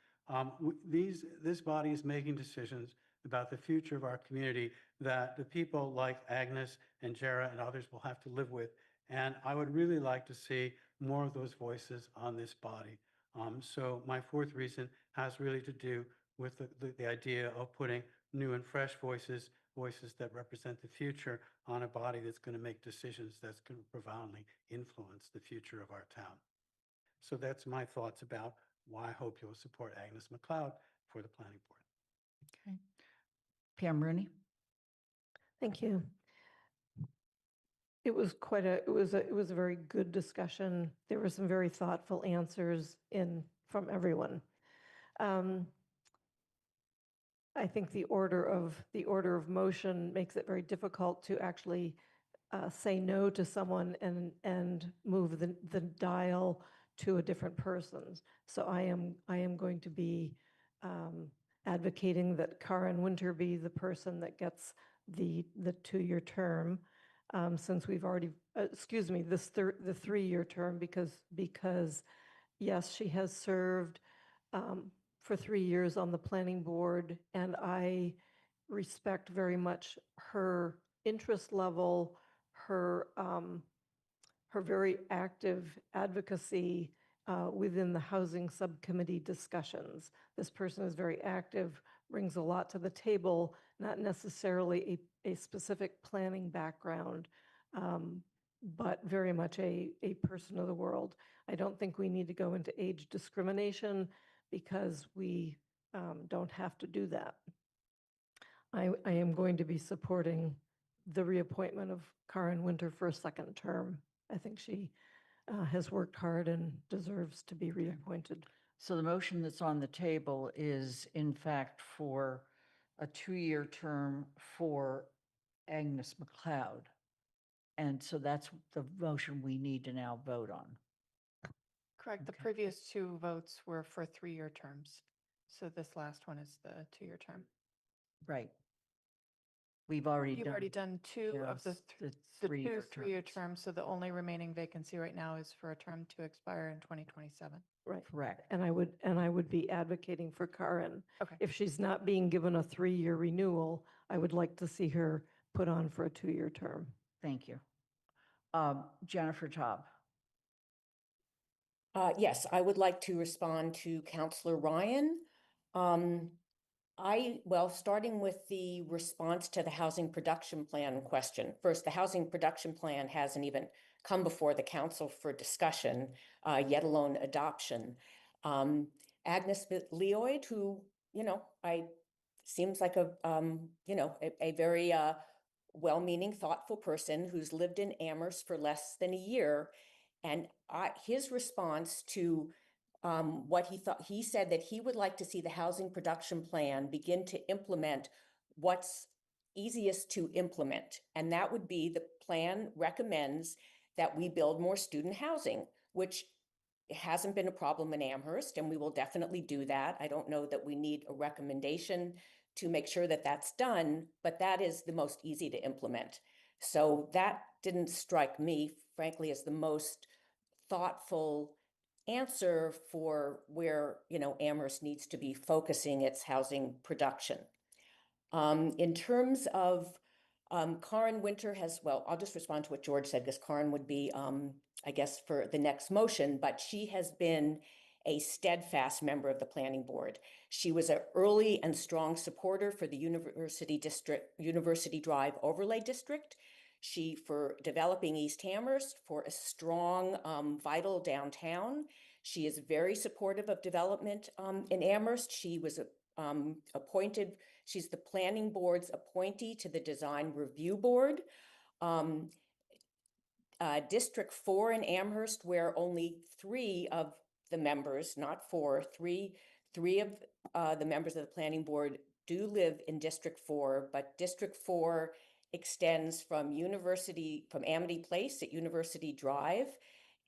This body is making decisions about the future of our community that the people like Agnes and Jara and others will have to live with. And I would really like to see more of those voices on this body. So my 4th reason has really to do with the idea of putting new and fresh voices that represent the future on a body that's going to make decisions that's going to profoundly influence the future of our town. So that's my thoughts about why I hope you'll support Agnes McLeod for the planning board. Okay. Pam Rooney? Thank you. It was a very good discussion. There were some very thoughtful answers from everyone. I think the order of motion makes it very difficult to actually say no to someone and move the dial to a different person. So I am going to be advocating that Karen Winter be the person that gets the 2-year term, since we've already, the 3-year term, because yes, she has served for 3 years on the planning board, and I respect very much her interest level, her very active advocacy within the housing subcommittee discussions. This person is very active, brings a lot to the table, not necessarily a specific planning background, but very much a person of the world. I don't think we need to go into age discrimination because we don't have to do that. I am going to be supporting the reappointment of Karen Winter for a 2nd term. I think she has worked hard and deserves to be reappointed. So the motion that's on the table is in fact for a 2-year term for Agnes McLeod. And so that's the motion we need to now vote on. Correct. The Okay. previous 2 votes were for 3-year terms. So this last one is the 2-year term. Right. We've already You've done. already done 2 of the the 2 3-year 3-year terms. terms. So the only remaining vacancy right now is for a term to expire in 2027. Right. Correct. And I would be advocating for Karen. Okay. If she's not being given a 3-year renewal, I would like to see her put on for a 2-year term. Thank you. Jennifer Taub. Yes, I would like to respond to Councillor Ryan. Starting with the response to the housing production plan question. First, the housing production plan hasn't even come before the council for discussion, yet alone adoption. Agnes Leoyd, who, seems like a very well-meaning, thoughtful person who's lived in Amherst for less than a year. And his response to what he said that he would like to see the housing production plan begin to implement what's easiest to implement. And that would be the plan recommends that we build more student housing, which hasn't been a problem in Amherst, and we will definitely do that. I don't know that we need a recommendation to make sure that that's done, but that is the most easy to implement. So that didn't strike me, frankly, as the most thoughtful answer for where, Amherst needs to be focusing its housing production. In terms of Karen Winter well, I'll just respond to what George said because Karen would be, I guess, for the next motion, but she has been a steadfast member of the planning board. She was an early and strong supporter for the University Drive Overlay District. She for developing East Amherst, for a strong, vital downtown. She is very supportive of development in Amherst. She was appointed. She's the planning board's appointee to the design review board. District 4 in Amherst, where only 3 of the members, not 4, three of the members of the planning board do live in District 4, but District 4 extends from Amity Place at University Drive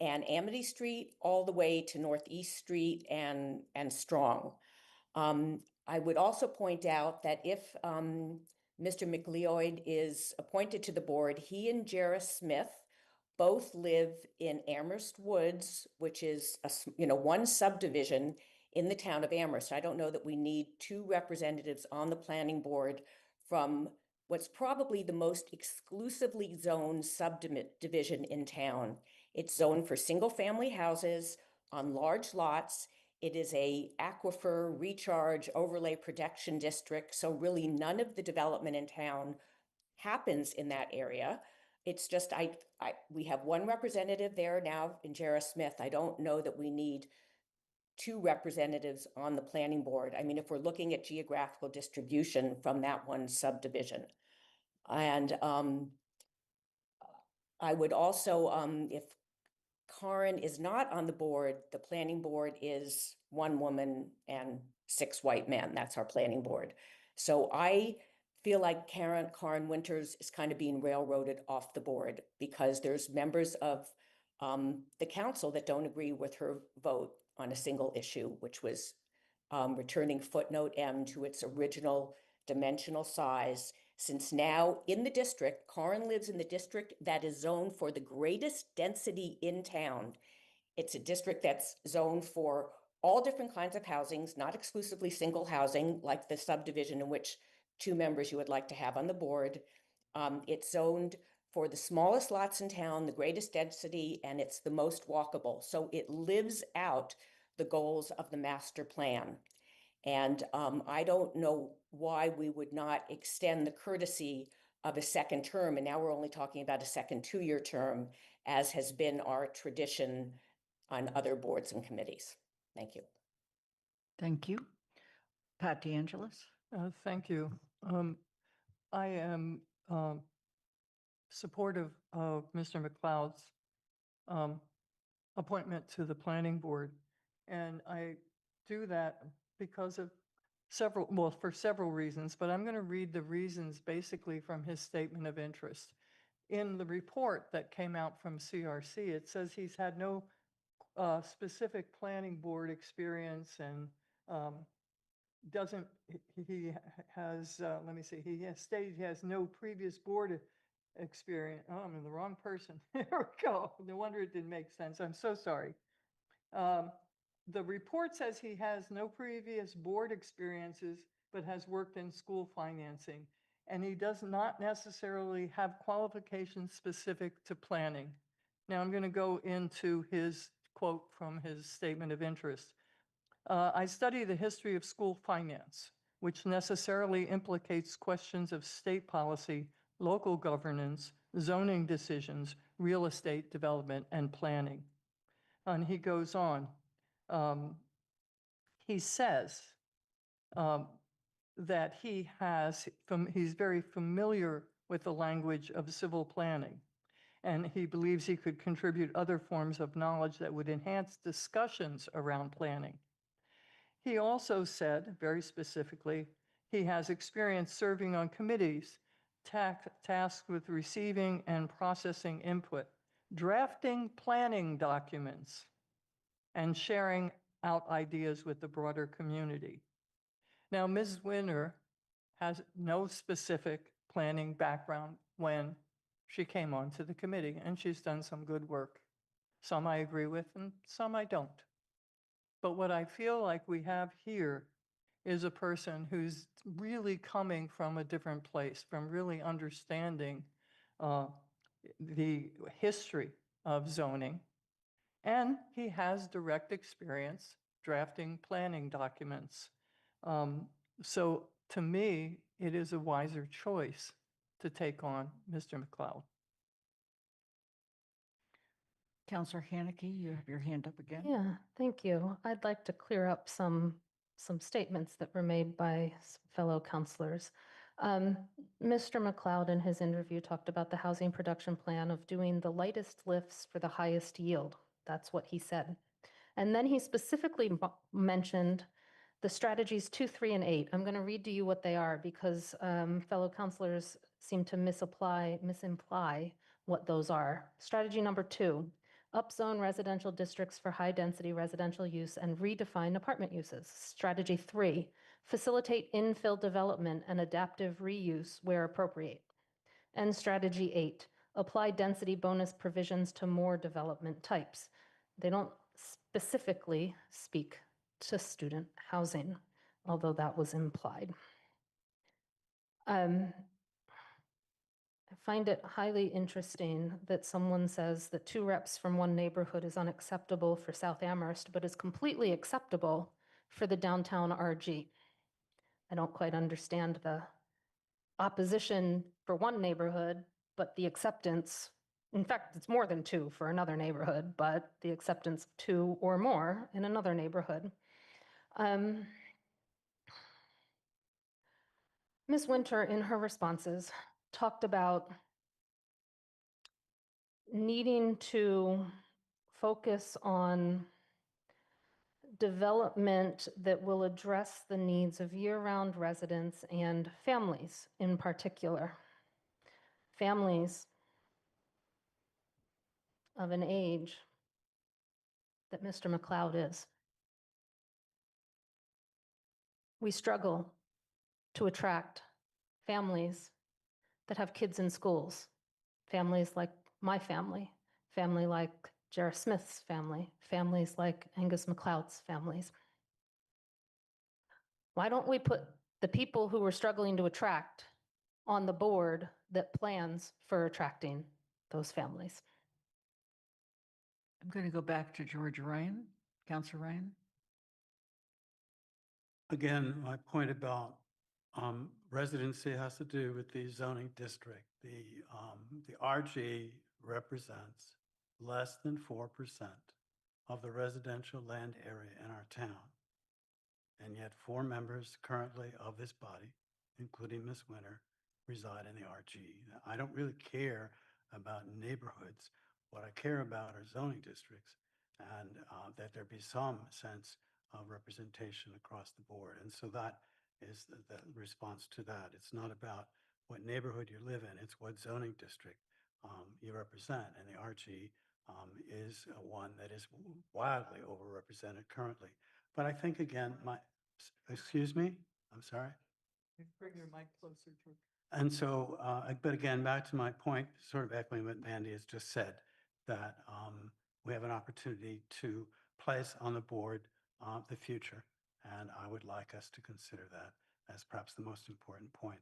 and Amity Street all the way to Northeast Street and Strong. I would also point out that if Mr. McLeod is appointed to the board, he and Jarrah Smith both live in Amherst Woods, which is one subdivision in the town of Amherst. I don't know that we need 2 representatives on the planning board from what's probably the most exclusively zoned subdivision in town. It's zoned for single-family houses on large lots. It is a aquifer recharge overlay protection district, so really none of the development in town happens in that area. It's just we have 1 representative there now in Jarrah Smith. I don't know that we need 2 representatives on the planning board. I mean, if we're looking at geographical distribution from that one subdivision. And I would also, if Karen is not on the board, the planning board is 1 woman and 6 white men. That's our planning board. So I feel like Karen Winters is kind of being railroaded off the board because there's members of the council that don't agree with her vote on a single issue, which was returning footnote M to its original dimensional size. Since now in the district, Karen lives in the district that is zoned for the greatest density in town. It's a district that's zoned for all different kinds of housings, not exclusively single housing, like the subdivision in which 2 members you would like to have on the board. It's zoned for the smallest lots in town, the greatest density, and it's the most walkable. So it lives out the goals of the master plan. And I don't know why we would not extend the courtesy of a second term. And now we're only talking about a second 2-year term, as has been our tradition on other boards and committees. Thank you. Thank you. Pat DeAngelis. Thank you. I am supportive of Mr. McLeod's appointment to the planning board. And I do that because of for several reasons, but I'm going to read the reasons basically from his statement of interest. In the report that came out from CRC, it says he's had no specific planning board experience and he has, let me see, he has stated he has no previous board experience. Oh, I'm in the wrong person. There we go. No wonder it didn't make sense. I'm so sorry. The report says he has no previous board experiences, but has worked in school financing. And he does not necessarily have qualifications specific to planning. Now I'm going to go into his quote from his statement of interest. I study the history of school finance, which necessarily implicates questions of state policy, local governance, zoning decisions, real estate development, and planning. And he goes on. He says that he's very familiar with the language of civil planning, and he believes he could contribute other forms of knowledge that would enhance discussions around planning. He also said, very specifically, he has experience serving on committees tasked with receiving and processing input, drafting planning documents, and sharing out ideas with the broader community. Now, Ms. Winter has no specific planning background when she came onto the committee, and she's done some good work. Some I agree with and some I don't. But what I feel like we have here is a person who's really coming from a different place, from really understanding the history of zoning. And he has direct experience drafting planning documents. So to me, it is a wiser choice to take on Mr. McLeod. Counselor Haneke, you have your hand up again. Yeah, thank you. I'd like to clear up some statements that were made by fellow counselors. Mr. McLeod in his interview talked about the housing production plan of doing the lightest lifts for the highest yield. That's what he said. And then he specifically mentioned the strategies 2, 3, and 8. I'm going to read to you what they are because fellow counselors seem to misimply what those are. Strategy number 2, upzone residential districts for high-density residential use and redefine apartment uses. Strategy 3, facilitate infill development and adaptive reuse where appropriate. And strategy 8, apply density bonus provisions to more development types. They don't specifically speak to student housing, although that was implied. I find it highly interesting that someone says that 2 reps from one neighborhood is unacceptable for South Amherst, but is completely acceptable for the downtown RG. I don't quite understand the opposition for one neighborhood, but the acceptance, in fact, it's more than 2 for another neighborhood, but the acceptance of 2 or more in another neighborhood. Ms. Winter, in her responses, talked about needing to focus on development that will address the needs of year-round residents and families in particular. Families of an age that Mr. McLeod is. We struggle to attract families that have kids in schools, families like my family like Jarrah Smith's family, families like Angus McLeod's families. Why don't we put the people who we're struggling to attract on the board that plans for attracting those families? I'm going to go back to George Ryan. Counselor Ryan? Again, my point about residency has to do with the zoning district. The RG represents less than 4% of the residential land area in our town. And yet 4 members currently of this body, including Ms. Winter, reside in the RG. Now, I don't really care about neighborhoods. What I care about are zoning districts, and that there be some sense of representation across the board. And so that is the response to that. It's not about what neighborhood you live in, it's what zoning district you represent. And the RG is one that is wildly overrepresented currently. But I think, again, excuse me, I'm sorry. Bring your mic closer to. And so, but again, back to my point, sort of echoing what Mandy has just said, that we have an opportunity to place on the board the future. And I would like us to consider that as perhaps the most important point.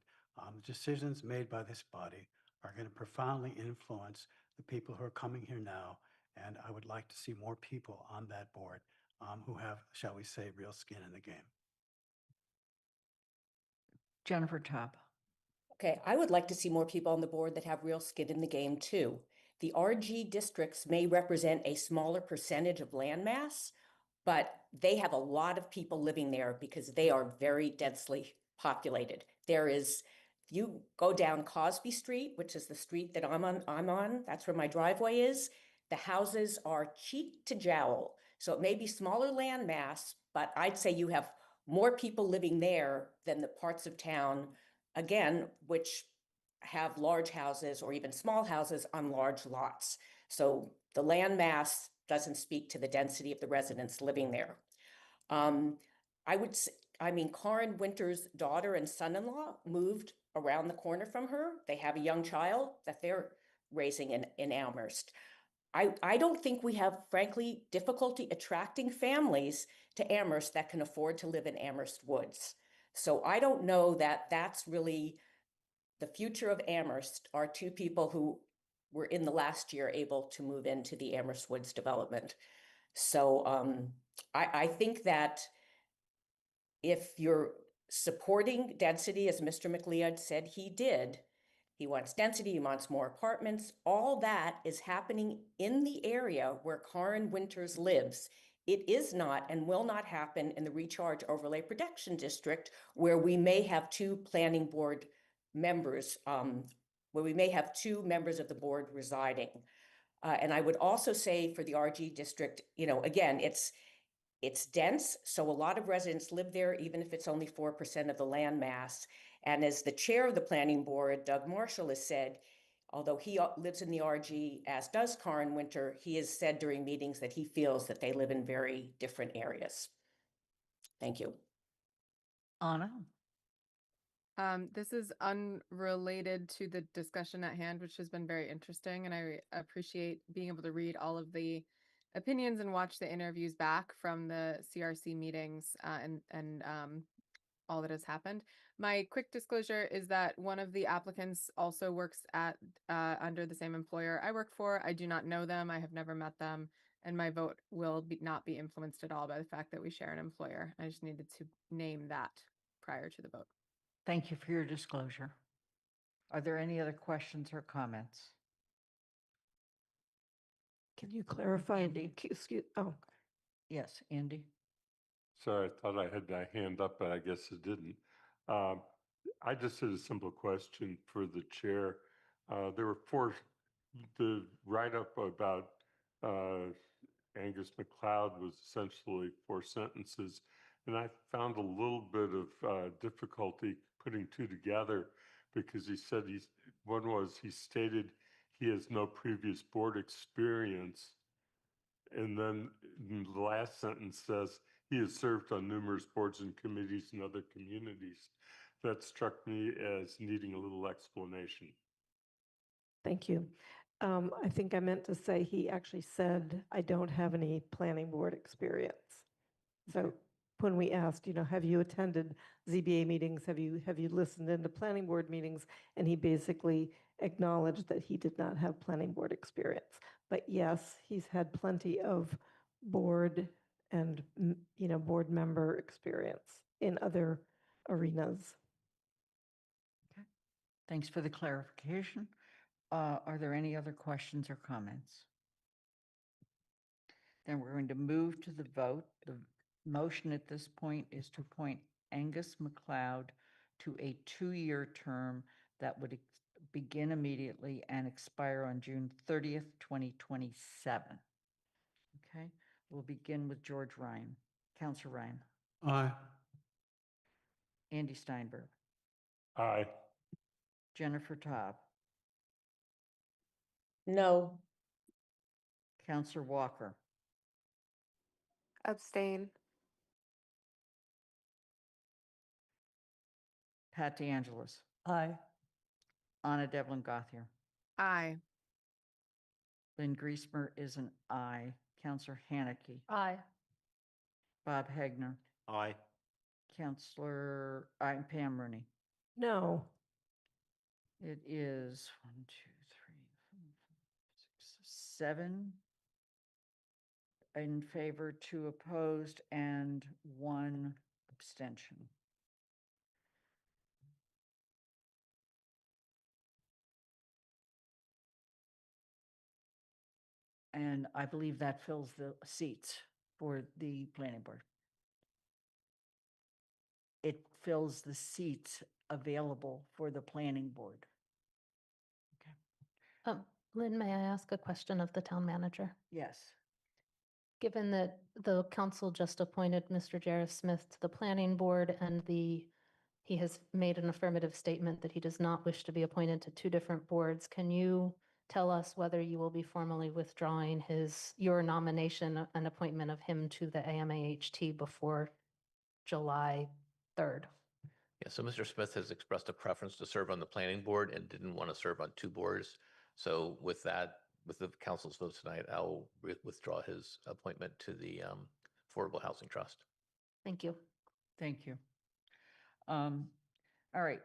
Decisions made by this body are going to profoundly influence the people who are coming here now. And I would like to see more people on that board who have, shall we say, real skin in the game. Jennifer Taub. Okay, I would like to see more people on the board that have real skin in the game too. The RG districts may represent a smaller percentage of land mass, but they have a lot of people living there because they are very densely populated. If you go down Cosby Street, which is the street that I'm on, that's where my driveway is, the houses are cheek to jowl. So it may be smaller land mass, but I'd say you have more people living there than the parts of town, again, which have large houses or even small houses on large lots. So the land mass doesn't speak to the density of the residents living there. I would I mean, Corin Winter's daughter and son-in-law moved around the corner from her. They have a young child that they're raising in Amherst. I don't think we have, frankly, difficulty attracting families to Amherst that can afford to live in Amherst Woods. So I don't know that that's really the future of Amherst are two people who were in the last year able to move into the Amherst Woods development. So I think that if you're supporting density, as Mr. McLeod said he did, he wants density, he wants more apartments. All that is happening in the area where Corin Winters lives. It is not and will not happen in the Recharge Overlay Protection District, where we may have two planning board members, where we may have two members of the board residing. And I would also say for the RG district, you know, again, it's dense, so a lot of residents live there, even if it's only 4% of the land mass. And as the chair of the planning board, Doug Marshall, has said, although he lives in the RG, as does Corin Winter, he has said during meetings that he feels that they live in very different areas. Thank you. Anna? This is unrelated to the discussion at hand, which has been very interesting, and I appreciate being able to read all of the opinions and watch the interviews back from the CRC meetings and all that has happened. My quick disclosure is that one of the applicants also works at under the same employer I work for. I do not know them. I have never met them, and my vote will not be influenced at all by the fact that we share an employer. I just needed to name that prior to the vote. Thank you for your disclosure. Are there any other questions or comments? Can you clarify? Andy? Excuse, oh, Yes, Andy? Sorry, I thought I had my hand up, but I guess it didn't. I just had a simple question for the chair. There were the write-up about Angus MacLeod was essentially 4 sentences, and I found a little bit of difficulty putting two together because he said he stated he has no previous board experience, and then the last sentence says he has served on numerous boards and committees in other communities. That struck me as needing a little explanation. thank you. I think I meant to say he actually said, I don't have any planning board experience. So when we asked, you know, have you attended ZBA meetings? Have you listened into planning board meetings? And he basically acknowledged that he did not have planning board experience. But yes, he's had plenty of board and, you know, board member experience in other arenas. Thanks for the clarification. Are there any other questions or comments? Then we're going to move to the vote. The motion at this point is to appoint Angus MacLeod to a 2-year term that would begin immediately and expire on June 30th, 2027. Okay, we'll begin with George Ryan. Councillor Ryan. Aye. Andy Steinberg. Aye. Jennifer Taub. No. Councillor Walker. Abstain. Pat DeAngelis. Aye. Anna Devlin Gothier. Aye. Lynn Griesmer is an aye. Councillor Haneke. Aye. Bob Hegner. Aye. Councillor, I'm Pam Rooney. No. It is 1, 2, 3, 4, 5, 6, 7 in favor, 2 opposed, and 1 abstention. And I believe that fills the seats for the planning board. It fills the seats available for the planning board. Okay. Lynn, may I ask a question of the town manager? Yes. Given that the council just appointed Mr. Jarrett Smith to the planning board and he has made an affirmative statement that he does not wish to be appointed to 2 different boards, can you tell us whether you will be formally withdrawing your nomination and appointment of him to the AMAHT before July 3rd. Yeah, so Mr. Smith has expressed a preference to serve on the planning board and didn't want to serve on 2 boards. So with that, with the council's vote tonight, I'll withdraw his appointment to the Affordable Housing Trust. Thank you. Thank you. All right,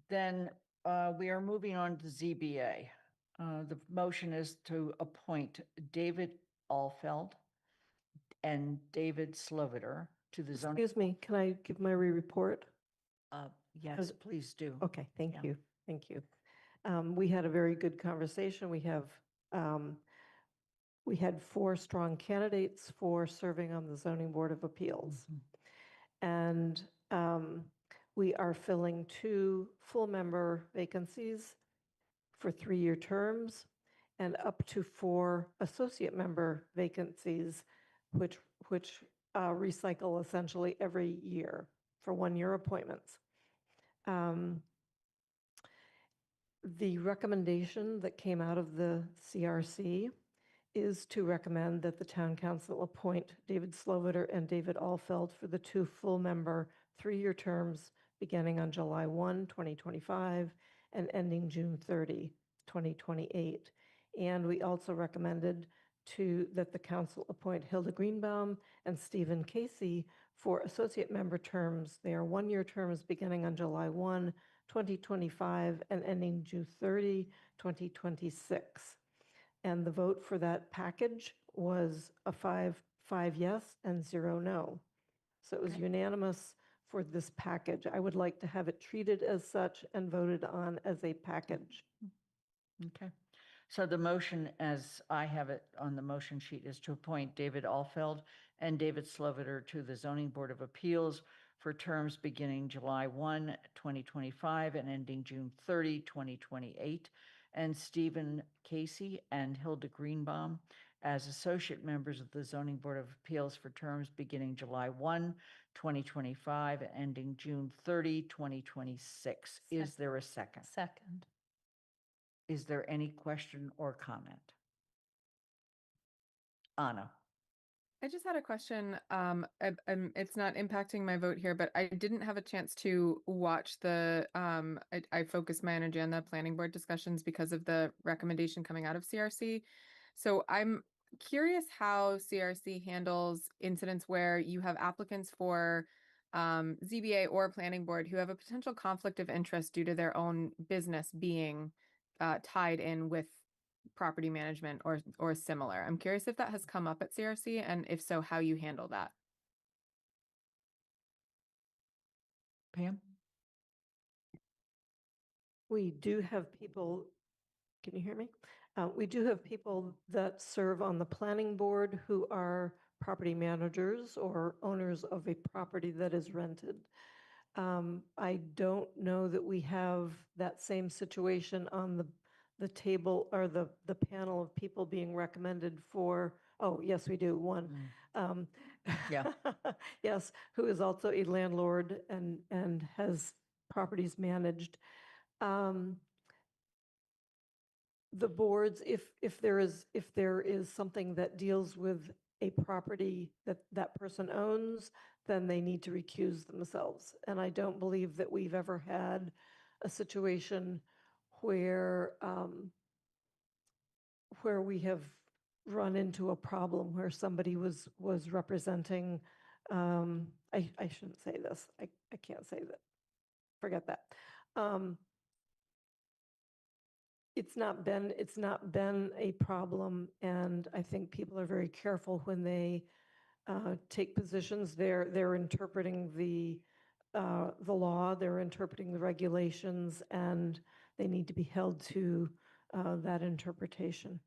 then we are moving on to ZBA. The motion is to appoint David Alfeld and David Sloviter to the zoning. Excuse me, can I give my report? Yes, Has- please do. Okay, thank Yeah. you, thank you. We had a very good conversation. We had 4 strong candidates for serving on the Zoning Board of Appeals. And we are filling 2 full member vacancies for 3-year terms and up to 4 associate member vacancies, which recycle essentially every year for 1-year appointments. The recommendation that came out of the CRC is to recommend that the town council appoint David Sloviter and David Alfeld for the 2 full member 3-year terms beginning on July 1, 2025 and ending June 30, 2028. And we also recommended that the council appoint Hilda Greenbaum and Stephen Casey for associate member terms. They are 1-year terms beginning on July 1, 2025 and ending June 30, 2026. And the vote for that package was a 5 yes and 0 no. So it was unanimous for this package. I would like to have it treated as such and voted on as a package. Okay. So the motion, as I have it on the motion sheet, is to appoint David Alfeld and David Sloviter to the Zoning Board of Appeals for terms beginning July 1, 2025 and ending June 30, 2028, and Stephen Casey and Hilda Greenbaum as associate members of the Zoning Board of Appeals for terms beginning July 1, 2025 and ending June 30, 2026. Is there a second? Second. Is there any question or comment? Anna? I just had a question. It's not impacting my vote here, but I didn't have a chance to watch the, I focused my energy on the planning board discussions because of the recommendation coming out of CRC. So I'm curious how CRC handles incidents where you have applicants for ZBA or planning board who have a potential conflict of interest due to their own business being tied in with property management or similar. I'm curious if that has come up at CRC, and if so, how you handle that. Pam? We do have people, can you hear me? We do have people that serve on the planning board who are property managers or owners of a property that is rented. I don't know that we have that same situation on the table or the panel of people being recommended for, oh, yes, we do, one. Yeah. Yes, who is also a landlord and has properties managed. The boards, if there is something that deals with a property that person owns, then they need to recuse themselves. And I don't believe that we've ever had a situation where we have run into a problem where somebody was representing, I shouldn't say this, I can't say that, forget that. It's not been a problem, and I think people are very careful when they take positions. They're interpreting the law, they're interpreting the regulations, and they need to be held to that interpretation.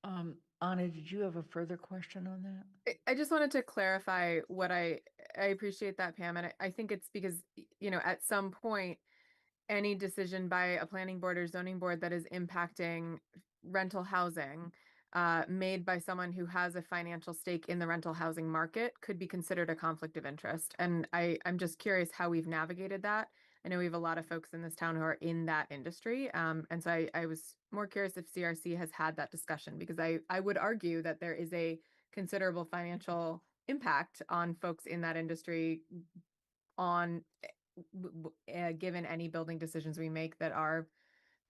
Anna, did you have a further question on that? I just wanted to clarify what I appreciate that, Pam, and I think it's because, you know, at some point, any decision by a planning board or zoning board that is impacting rental housing made by someone who has a financial stake in the rental housing market could be considered a conflict of interest. And I'm just curious how we've navigated that. I know we have a lot of folks in this town who are in that industry. And so I was more curious if CRC has had that discussion, because I would argue that there is a considerable financial impact on folks in that industry on given any building decisions we make that are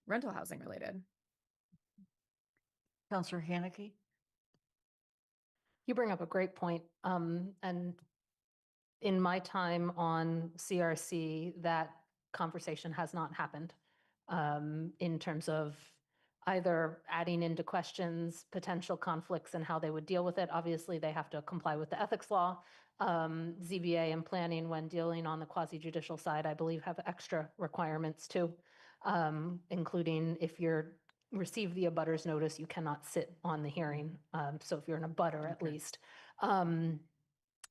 rental housing related. Counselor Haneke? You bring up a great point. And in my time on CRC, that conversation has not happened in terms of either adding into questions potential conflicts and how they would deal with it. Obviously, they have to comply with the ethics law. ZBA and planning, when dealing on the quasi-judicial side, I believe have extra requirements too, including if you're receive the abutters notice, you cannot sit on the hearing. So if you're an abutter at least.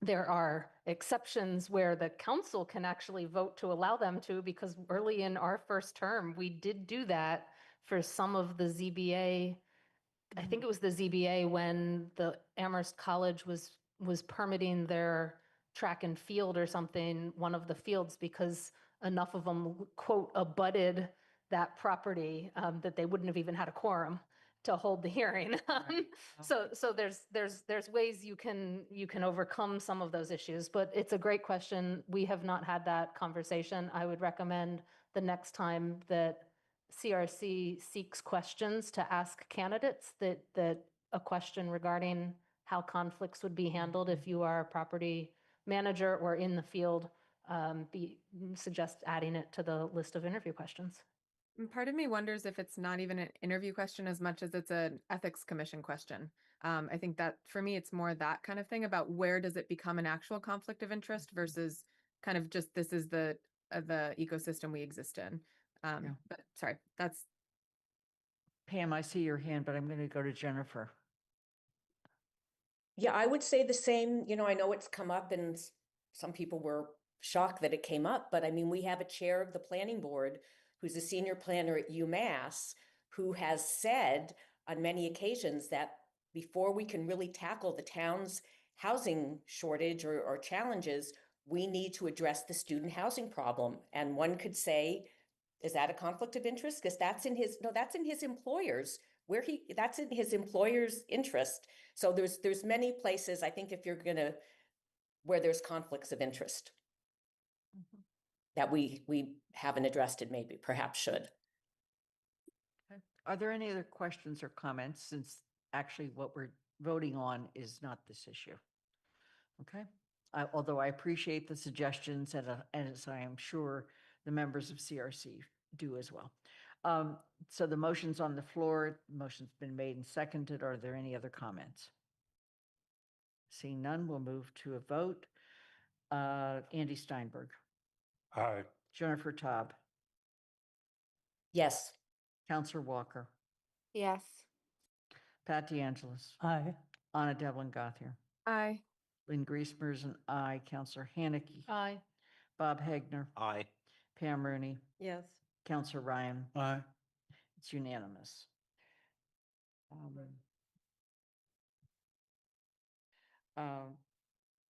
There are exceptions where the council can actually vote to allow them to, because early in our first term, we did do that for some of the ZBA. I think it was the ZBA when the Amherst College was permitting their track and field or something, one of the fields, because enough of them, quote, abutted that property that they wouldn't have even had a quorum to hold the hearing. So there's ways you can overcome some of those issues, but it's a great question. We have not had that conversation. I would recommend the next time that CRC seeks questions to ask candidates that a question regarding how conflicts would be handled if you are a property manager or in the field, suggest adding it to the list of interview questions. And part of me wonders if it's not even an interview question as much as it's an ethics commission question. I think that for me, it's more that kind of thing about where does it become an actual conflict of interest versus kind of just this is the ecosystem we exist in. But sorry, that's. Pam, I see your hand, but I'm going to go to Jennifer. Yeah, I would say the same. You know, I know it's come up and some people were shocked that it came up, but I mean, we have a chair of the planning board who's a senior planner at UMass who has said on many occasions that before we can really tackle the town's housing shortage or challenges, we need to address the student housing problem. And one could say, is that a conflict of interest? Because that's in his employer's that's in his employer's interest. So there's many places, I think, if you're gonna, where there's conflicts of interest that we haven't addressed and maybe perhaps should. Okay. Are there any other questions or comments, since actually what we're voting on is not this issue? Okay. Although I appreciate the suggestions, and as I am sure the members of CRC do as well. So the motion's on the floor. Motion's been made and seconded. Are there any other comments? Seeing none, we'll move to a vote. Andy Steinberg. Aye. Jennifer Taub. Yes. Counselor Walker. Yes. Pat DeAngelis. Aye. Anna Devlin Gothier. Aye. Lynn Griesmer is an aye. Counselor Haneke. Aye. Bob Hagner. Aye. Pam Rooney. Yes. Counselor Ryan. Aye. It's unanimous.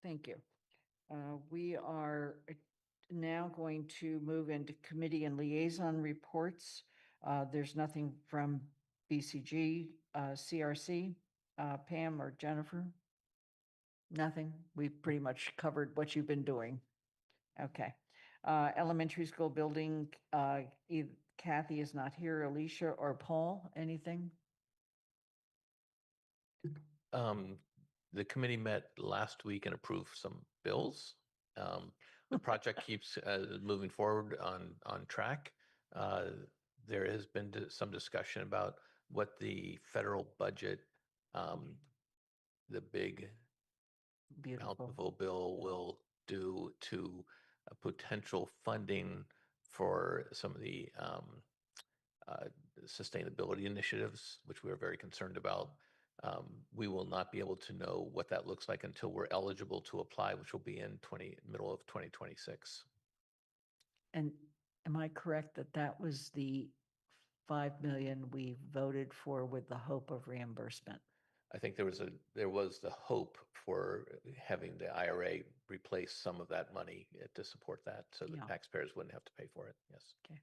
Thank you. We are now going to move into committee and liaison reports. There's nothing from BCG, CRC, Pam or Jennifer? Nothing. We've pretty much covered what you've been doing. Okay. Elementary school building, Kathy is not here. Alicia or Paul, anything? The committee met last week and approved some bills. The project keeps moving forward on track. There has been some discussion about what the federal budget, the big bountiful bill will do to potential funding for some of the sustainability initiatives, which we are very concerned about. We will not be able to know what that looks like until we're eligible to apply, which will be in middle of 2026. And am I correct that that was the 5 million we voted for with the hope of reimbursement? I think there was the hope for having the IRA replace some of that money to support that, so the taxpayers wouldn't have to pay for it. Yes. Okay.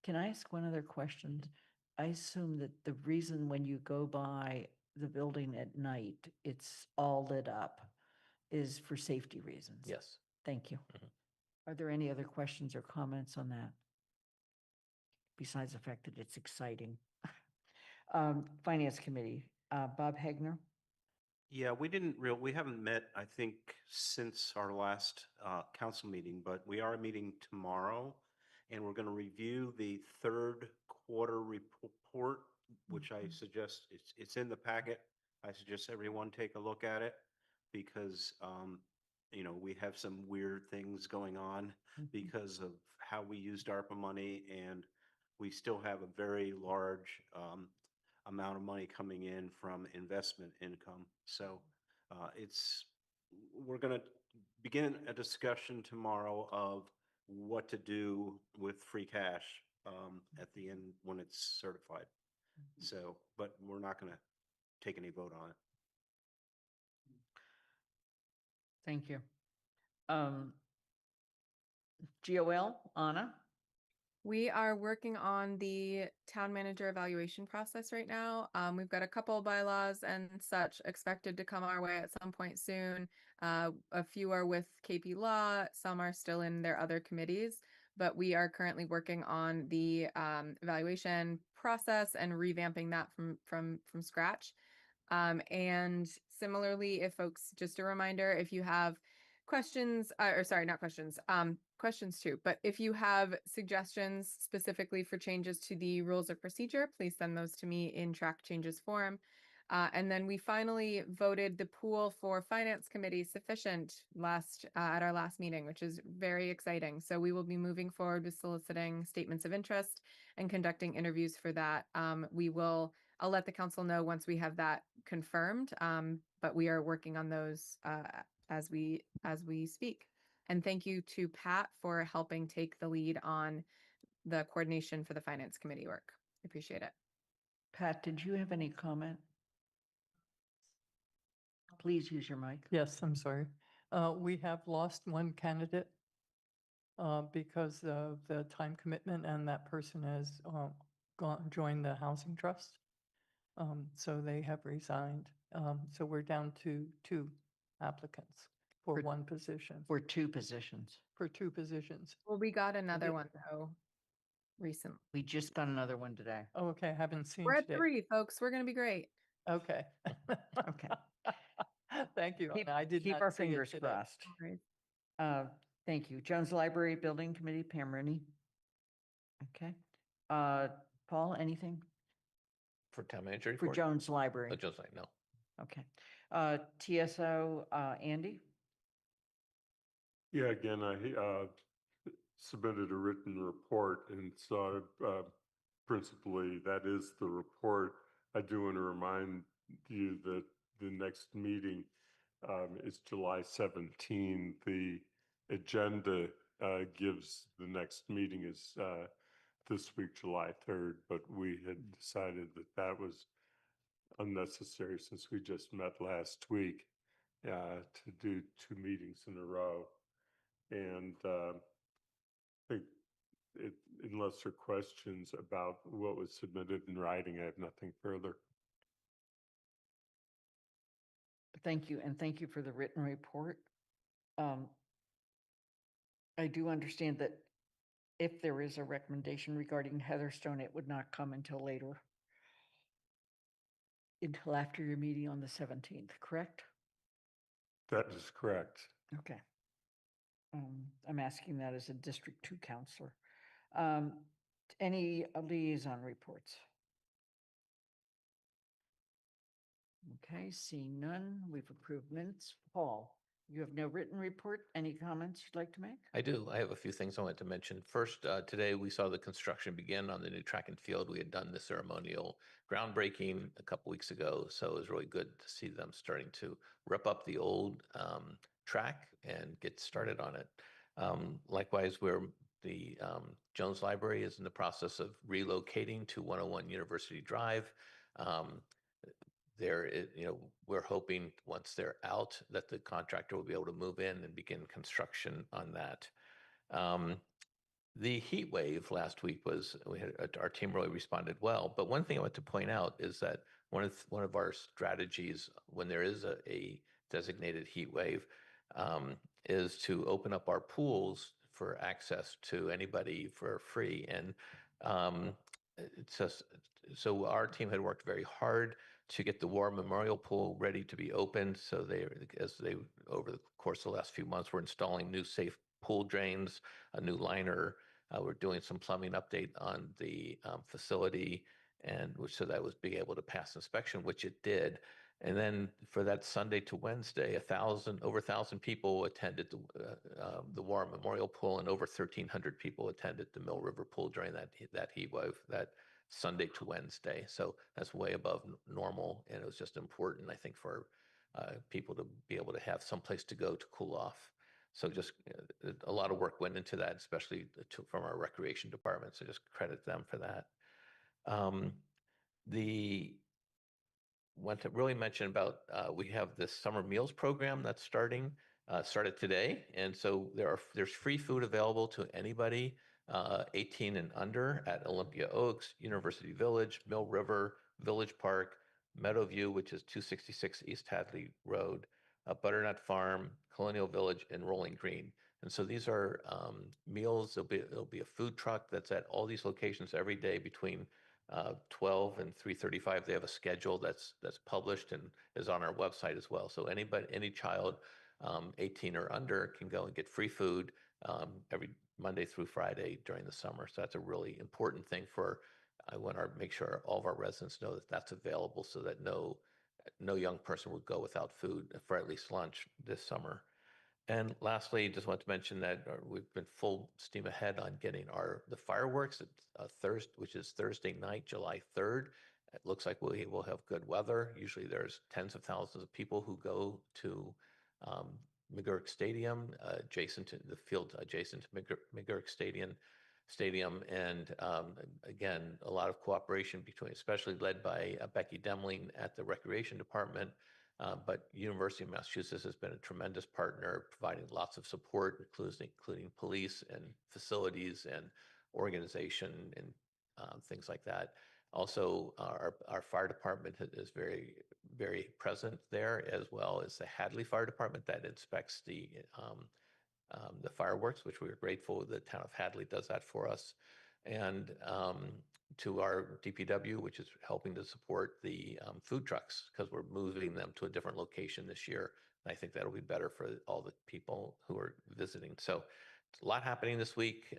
Can I ask one other question? I assume that the reason when you go by the building at night, it's all lit up is for safety reasons. Yes. Thank you. Are there any other questions or comments on that? Besides the fact that it's exciting. Finance Committee, Bob Hegner. Yeah, we haven't met, I think, since our last council meeting, but we are meeting tomorrow. And we're going to review the third quarter report, which I suggest, it's in the packet. I suggest everyone take a look at it because, we have some weird things going on because of how we used ARPA money, and we still have a very large amount of money coming in from investment income. So we're going to begin a discussion tomorrow of what to do with free cash at the end when it's certified. So, but we're not going to take any vote on it. Thank you. GOL, Anna? We are working on the town manager evaluation process right now. We've got a couple bylaws and such expected to come our way at some point soon. A few are with KP Law, some are still in their other committees, but we are currently working on the evaluation process and revamping that from scratch. And similarly, if folks, just a reminder, if you have questions, or sorry, not questions, questions too, but if you have suggestions specifically for changes to the rules of procedure, please send those to me in track changes form. And then we finally voted the pool for Finance Committee sufficient at our last meeting, which is very exciting. So we will be moving forward with soliciting statements of interest and conducting interviews for that. I'll let the council know once we have that confirmed, but we are working on those as we speak. And thank you to Pat for helping take the lead on the coordination for the Finance Committee work. I appreciate it. Pat, did you have any comment? Please use your mic. Yes, I'm sorry. We have lost one candidate because of the time commitment, and that person has joined the Housing Trust. So they have resigned. So we're down to 2 applicants for 1 position. For 2 positions. For 2 positions. Well, we got another one though recently. We just got another one today. Oh, okay. I haven't seen We're at today. 3, folks. We're going to be great. Okay. Okay. Thank you. Keep, I did keep not our see it fingers today. crossed. Right. Thank you. Jones Library Building Committee, Pam Rooney. Okay. Paul, anything For town manager for report? Jones Library? Oh, Jones, no. Okay. TSO, Andy? Yeah, again, I submitted a written report, and so principally that is the report. I do want to remind you that the next meeting is July 17. The agenda gives the next meeting is this week, July 3rd, but we had decided that that was unnecessary since we just met last week to do 2 meetings in a row. And I think unless there are questions about what was submitted in writing, I have nothing further. Thank you, and thank you for the written report. I do understand that if there is a recommendation regarding Heatherstone, it would not come until later, until after your meeting on the 17th, correct? That is correct. Okay. I'm asking that as a District 2 counselor. Any liaison reports? Okay, seeing none, we've approved minutes. Paul, you have no written report. Any comments you'd like to make? I do. I have a few things I wanted to mention. First, today we saw the construction begin on the new track and field. We had done the ceremonial groundbreaking a couple weeks ago, so it was really good to see them starting to rip up the old track and get started on it. Likewise, the Jones Library is in the process of relocating to 101 University Drive. We're hoping once they're out that the contractor will be able to move in and begin construction on that. The heat wave last week our team really responded well. But one thing I want to point out is that one of our strategies when there is a designated heat wave is to open up our pools for access to anybody for free. And it's just, so our team had worked very hard to get the War Memorial Pool ready to be opened. So over the course of the last few months, we're installing new safe pool drains, a new liner. We're doing some plumbing update on the facility, and so that was being able to pass inspection, which it did. And then for that Sunday to Wednesday, over 1,000 people attended the War Memorial Pool, and over 1,300 people attended the Mill River Pool during that heat wave that Sunday to Wednesday. So that's way above normal, and it was just important, I think, for people to be able to have some place to go to cool off. So just a lot of work went into that, especially from our recreation department. So just credit them for that. Want to really mention about we have this summer meals program that's started today, and so there's free food available to anybody 18 and under at Olympia Oaks, University Village, Mill River, Village Park, Meadowview, which is 266 East Hadley Road, Butternut Farm, Colonial Village, and Rolling Green. And so these are meals. There'll be a food truck that's at all these locations every day between 12 and 3:35. They have a schedule that's published and is on our website as well. So any child 18 or under can go and get free food every Monday through Friday during the summer. So that's a really important thing I want to make sure all of our residents know that that's available, so that no young person would go without food for at least lunch this summer. And lastly, just want to mention that we've been full steam ahead on getting the fireworks which is Thursday night, July 3rd. It looks like we will have good weather. Usually there's tens of thousands of people who go to McGurk Stadium, adjacent to the field adjacent to McGurk Stadium. And again, a lot of cooperation especially led by Becky Demling at the Recreation Department. But University of Massachusetts has been a tremendous partner, providing lots of support, including police and facilities and organization and things like that. Also, our fire department is very, very present there, as well as the Hadley Fire Department that inspects the fireworks, which we are grateful the town of Hadley does that for us. And to our DPW, which is helping to support the food trucks, because we're moving them to a different location this year. And I think that'll be better for all the people who are visiting. So it's a lot happening this week.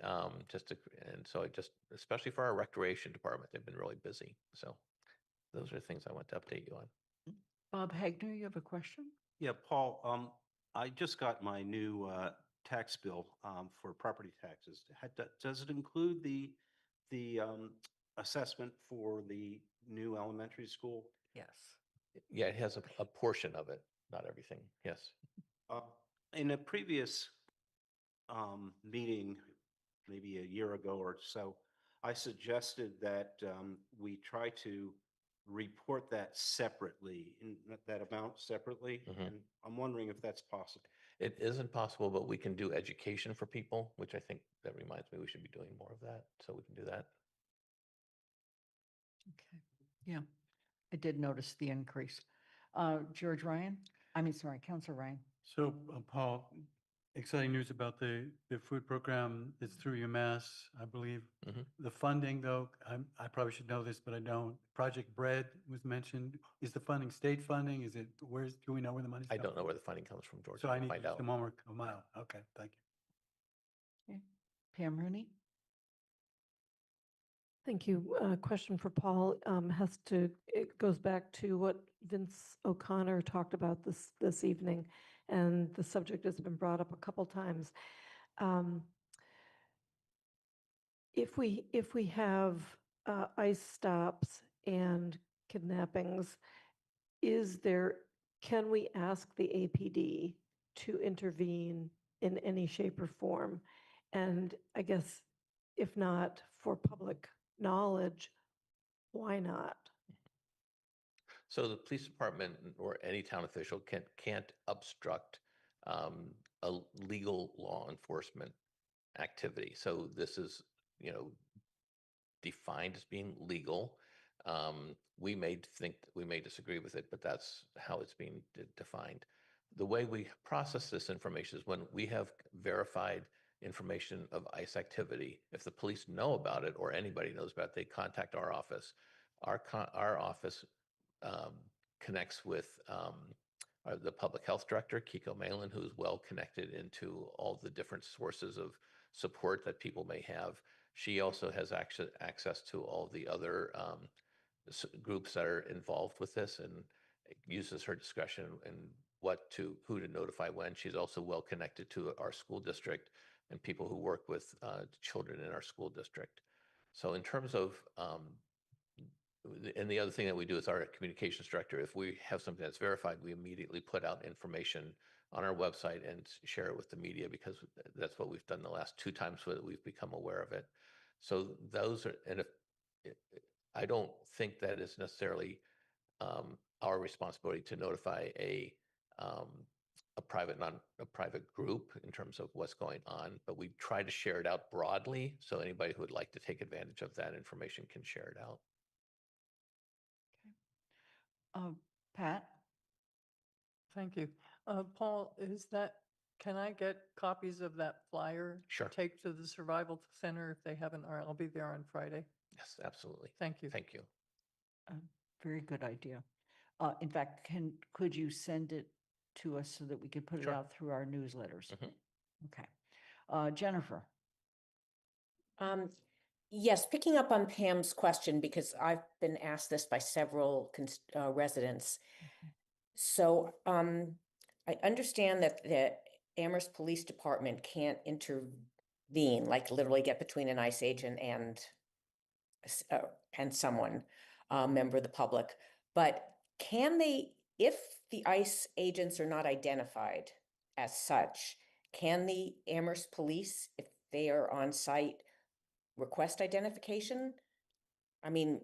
Especially for our recreation department, they've been really busy. So those are the things I want to update you on. Bob Hagner, you have a question? Yeah, Paul, I just got my new tax bill for property taxes. Does it include the assessment for the new elementary school? Yes. Yeah, it has a portion of it, not everything. Yes. In a previous meeting, maybe a year ago or so, I suggested that we try to report that separately, that amount separately. And I'm wondering if that's possible. It isn't possible, but we can do education for people, which I think that reminds me we should be doing more of that. So we can do that. Okay. Yeah, I did notice the increase. Counselor Ryan. So, Paul, exciting news about the food program. It's through UMass, I believe. The funding, though, I probably should know this, but I don't. Project Bread was mentioned. Is the funding state funding? Do we know where the money's I coming don't know where the funding comes from, George. So I need find out. some homework. Okay, thank you. Okay. Pam Rooney. Thank you. Question for Paul it goes back to what Vince O'Connor talked about this evening, and the subject has been brought up a couple times. If we have ICE stops and kidnappings, can we ask the APD to intervene in any shape or form? And I guess if not for public knowledge, why not? So the police department or any town official can't obstruct a legal law enforcement activity. So this is, defined as being legal. We may disagree with it, but that's how it's being defined. The way we process this information is when we have verified information of ICE activity. If the police know about it or anybody knows about it, they contact our office. Our office connects with the public health director, Kiko Malin, who's well connected into all the different sources of support that people may have. She also has access to all the other groups that are involved with this and uses her discretion in who to notify when. She's also well connected to our school district and people who work with children in our school district. So in terms of, and the other thing that we do is our communications director, if we have something that's verified, we immediately put out information on our website and share it with the media, because that's what we've done the last 2 times that we've become aware of it. So those are, and if I don't think that is necessarily our responsibility to notify a private group in terms of what's going on, but we try to share it out broadly, so anybody who would like to take advantage of that information can share it out. Pat? Thank you. Paul, can I get copies of that flyer? Sure. Taped to the Survival Center if they haven't, or I'll be there on Friday. Yes, absolutely. Thank you. Thank you. Very good idea. In fact, could you send it to us so that we could put it Sure. out through our newsletters? Mhm. Okay. Jennifer? Yes, picking up on Pam's question, because I've been asked this by several residents. So I understand that the Amherst Police Department can't intervene, like literally get between an ICE agent and someone, a member of the public. But can they, if the ICE agents are not identified as such, can the Amherst Police, if they are on site, request identification? I mean,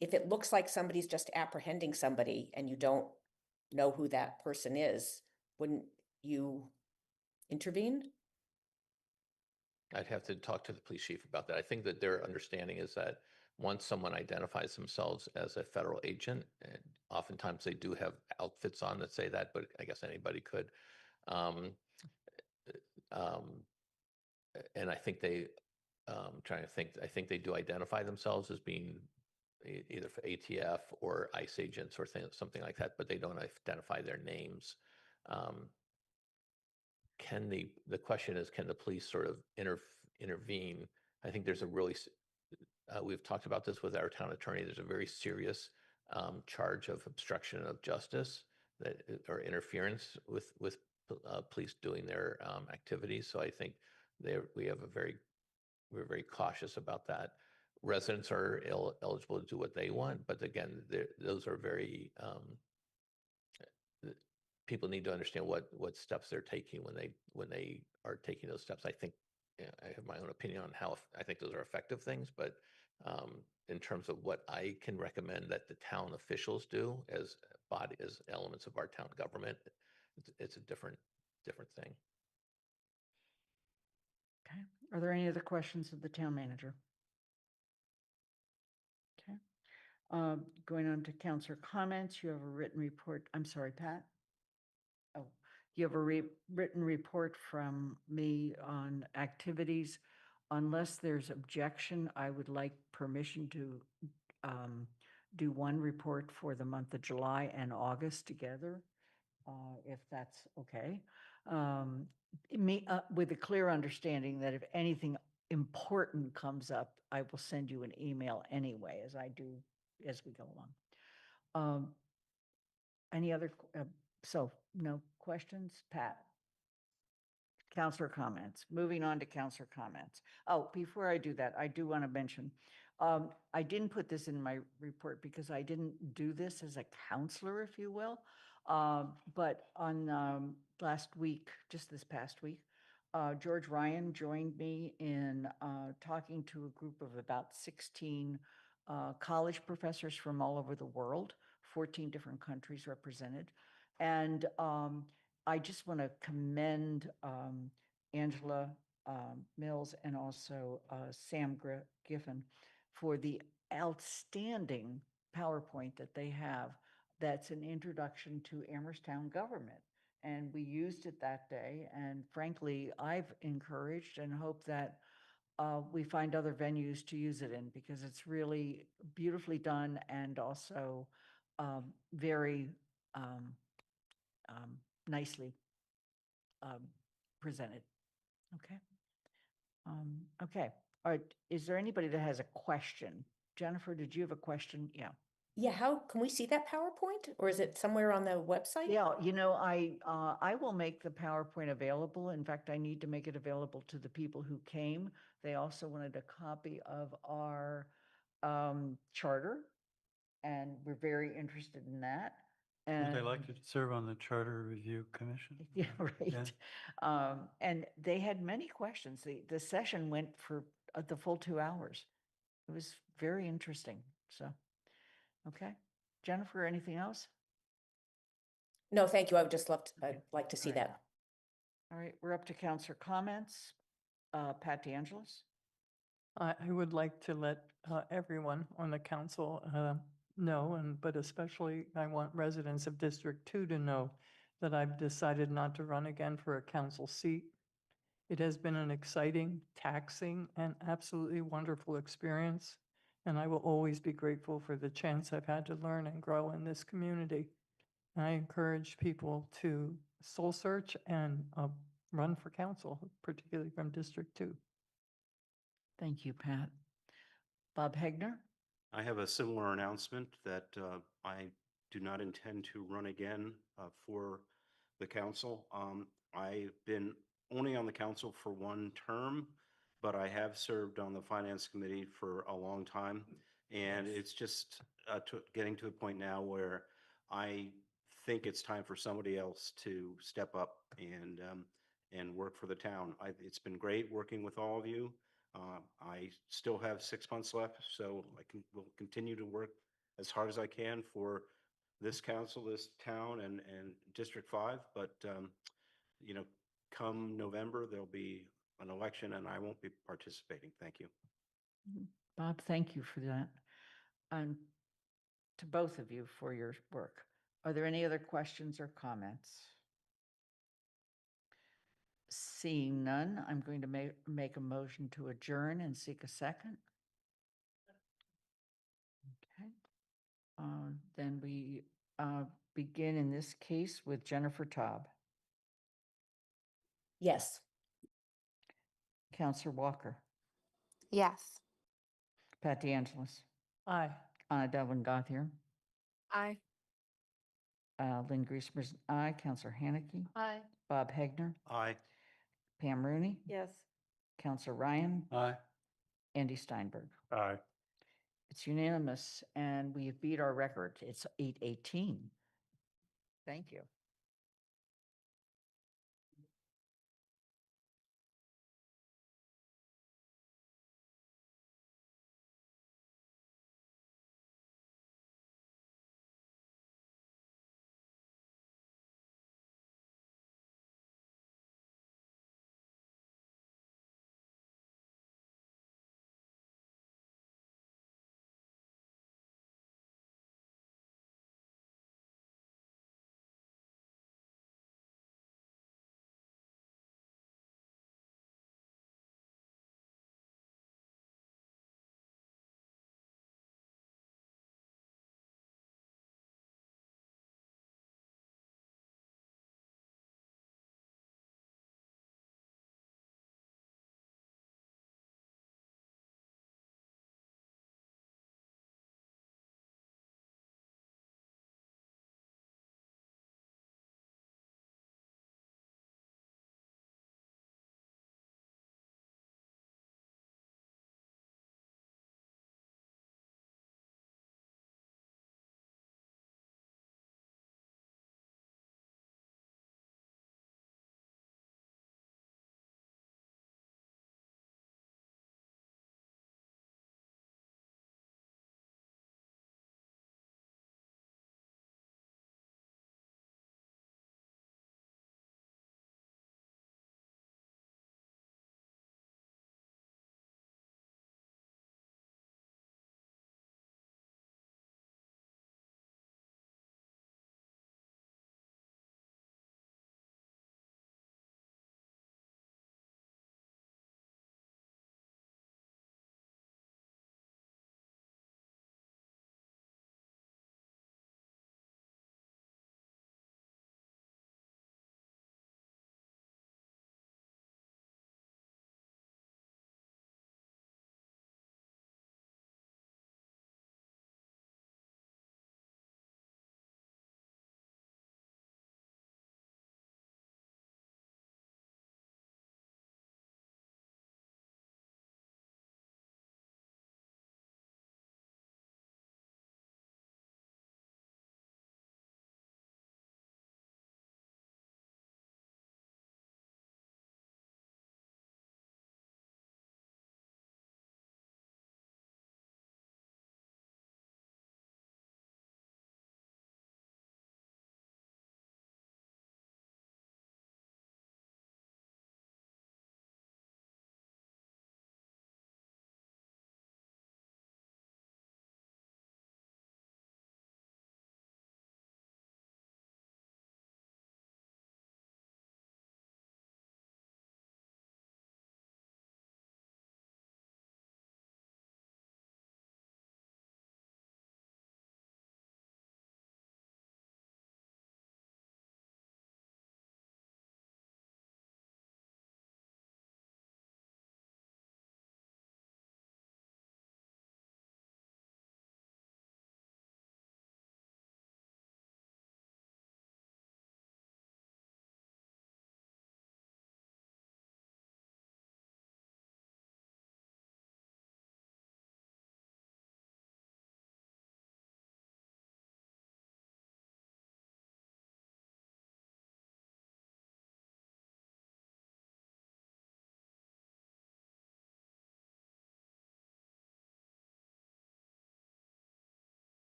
if it looks like somebody's just apprehending somebody and you don't know who that person is, wouldn't you intervene? I'd have to talk to the police chief about that. I think that their understanding is that once someone identifies themselves as a federal agent, and oftentimes they do have outfits on that say that, but I guess anybody could. And I think I think they do identify themselves as being either for ATF or ICE agents or something like that, but they don't identify their names. The question is, can the police sort of intervene? I think there's a really, we've talked about this with our town attorney, there's a very serious charge of obstruction of justice or interference with police doing their activities. So I think we're very cautious about that. Residents are eligible to do what they want, but again, those are very, people need to understand what steps they're taking when they are taking those steps. I think, I have my own opinion on how I think those are effective things, but in terms of what I can recommend that the town officials do as elements of our town government, it's a different thing. Okay. Are there any other questions of the town manager? Okay. Going on to councilor comments, you have a written report. I'm sorry, Pat? Oh, you have a written report from me on activities. Unless there's objection, I would like permission to do one report for the month of July and August together, if that's okay. With a clear understanding that if anything important comes up, I will send you an email anyway, as I do as we go along. Any other, so no questions, Pat? Counselor comments. Moving on to counselor comments. Oh, before I do that, I do want to mention, I didn't put this in my report because I didn't do this as a counselor, if you will. But on last week, just this past week, George Ryan joined me in talking to a group of about 16 college professors from all over the world, 14 different countries represented. And I just want to commend Angela Mills and also Sam Giffen for the outstanding PowerPoint that they have. That's an introduction to Amherst Town government. and we used it that day. And frankly, I've encouraged and hope that we find other venues to use it in because it's really beautifully done and also very nicely presented. Okay. Okay. All right. Is there anybody that has a question? Jennifer, did you have a question? Yeah. Yeah, how can we see that PowerPoint or is it somewhere on the website? Yeah, I will make the PowerPoint available. In fact, I need to make it available to the people who came. They also wanted a copy of our charter, and we're very interested in that. Would they And like to serve on the Charter Review Commission? yeah, right. And they had many questions. The session went for the full 2 hours. It was very interesting. So, okay. Jennifer, anything else? No, thank you. I would just I'd like to see All right. that. All right, we're up to counselor comments. Pat DeAngelis? I would like to let everyone on the council know, but especially I want residents of District 2 to know that I've decided not to run again for a council seat. It has been an exciting, taxing, and absolutely wonderful experience, and I will always be grateful for the chance I've had to learn and grow in this community. And I encourage people to soul search and run for council, particularly from District 2. Thank you, Pat. Bob Hegner? I have a similar announcement that I do not intend to run again for the council. I've been only on the council for 1 term, but I have served on the finance committee for a long time. And it's just getting to a point now where I think it's time for somebody else to step up and work for the town. It's been great working with all of you. I still have 6 months left, so will continue to work as hard as I can for this council, this town, and District 5. But come November, there'll be an election, and I won't be participating. Thank you. Bob, thank you for that. And to both of you for your work. Are there any other questions or comments? Seeing none, I'm going to make a motion to adjourn and seek a second. Okay. Then we begin in this case with Jennifer Taub. Yes. Counselor Walker. Yes. Pat DeAngelis. Aye. Anna Delvin Gothier. Aye. Lynn Griesmer's aye. Counselor Haneke. Aye. Bob Hegner. Aye. Pam Rooney. Yes. Counselor Ryan. Aye. Andy Steinberg. Aye. It's unanimous, and we have beat our record. It's 8:18. Thank you.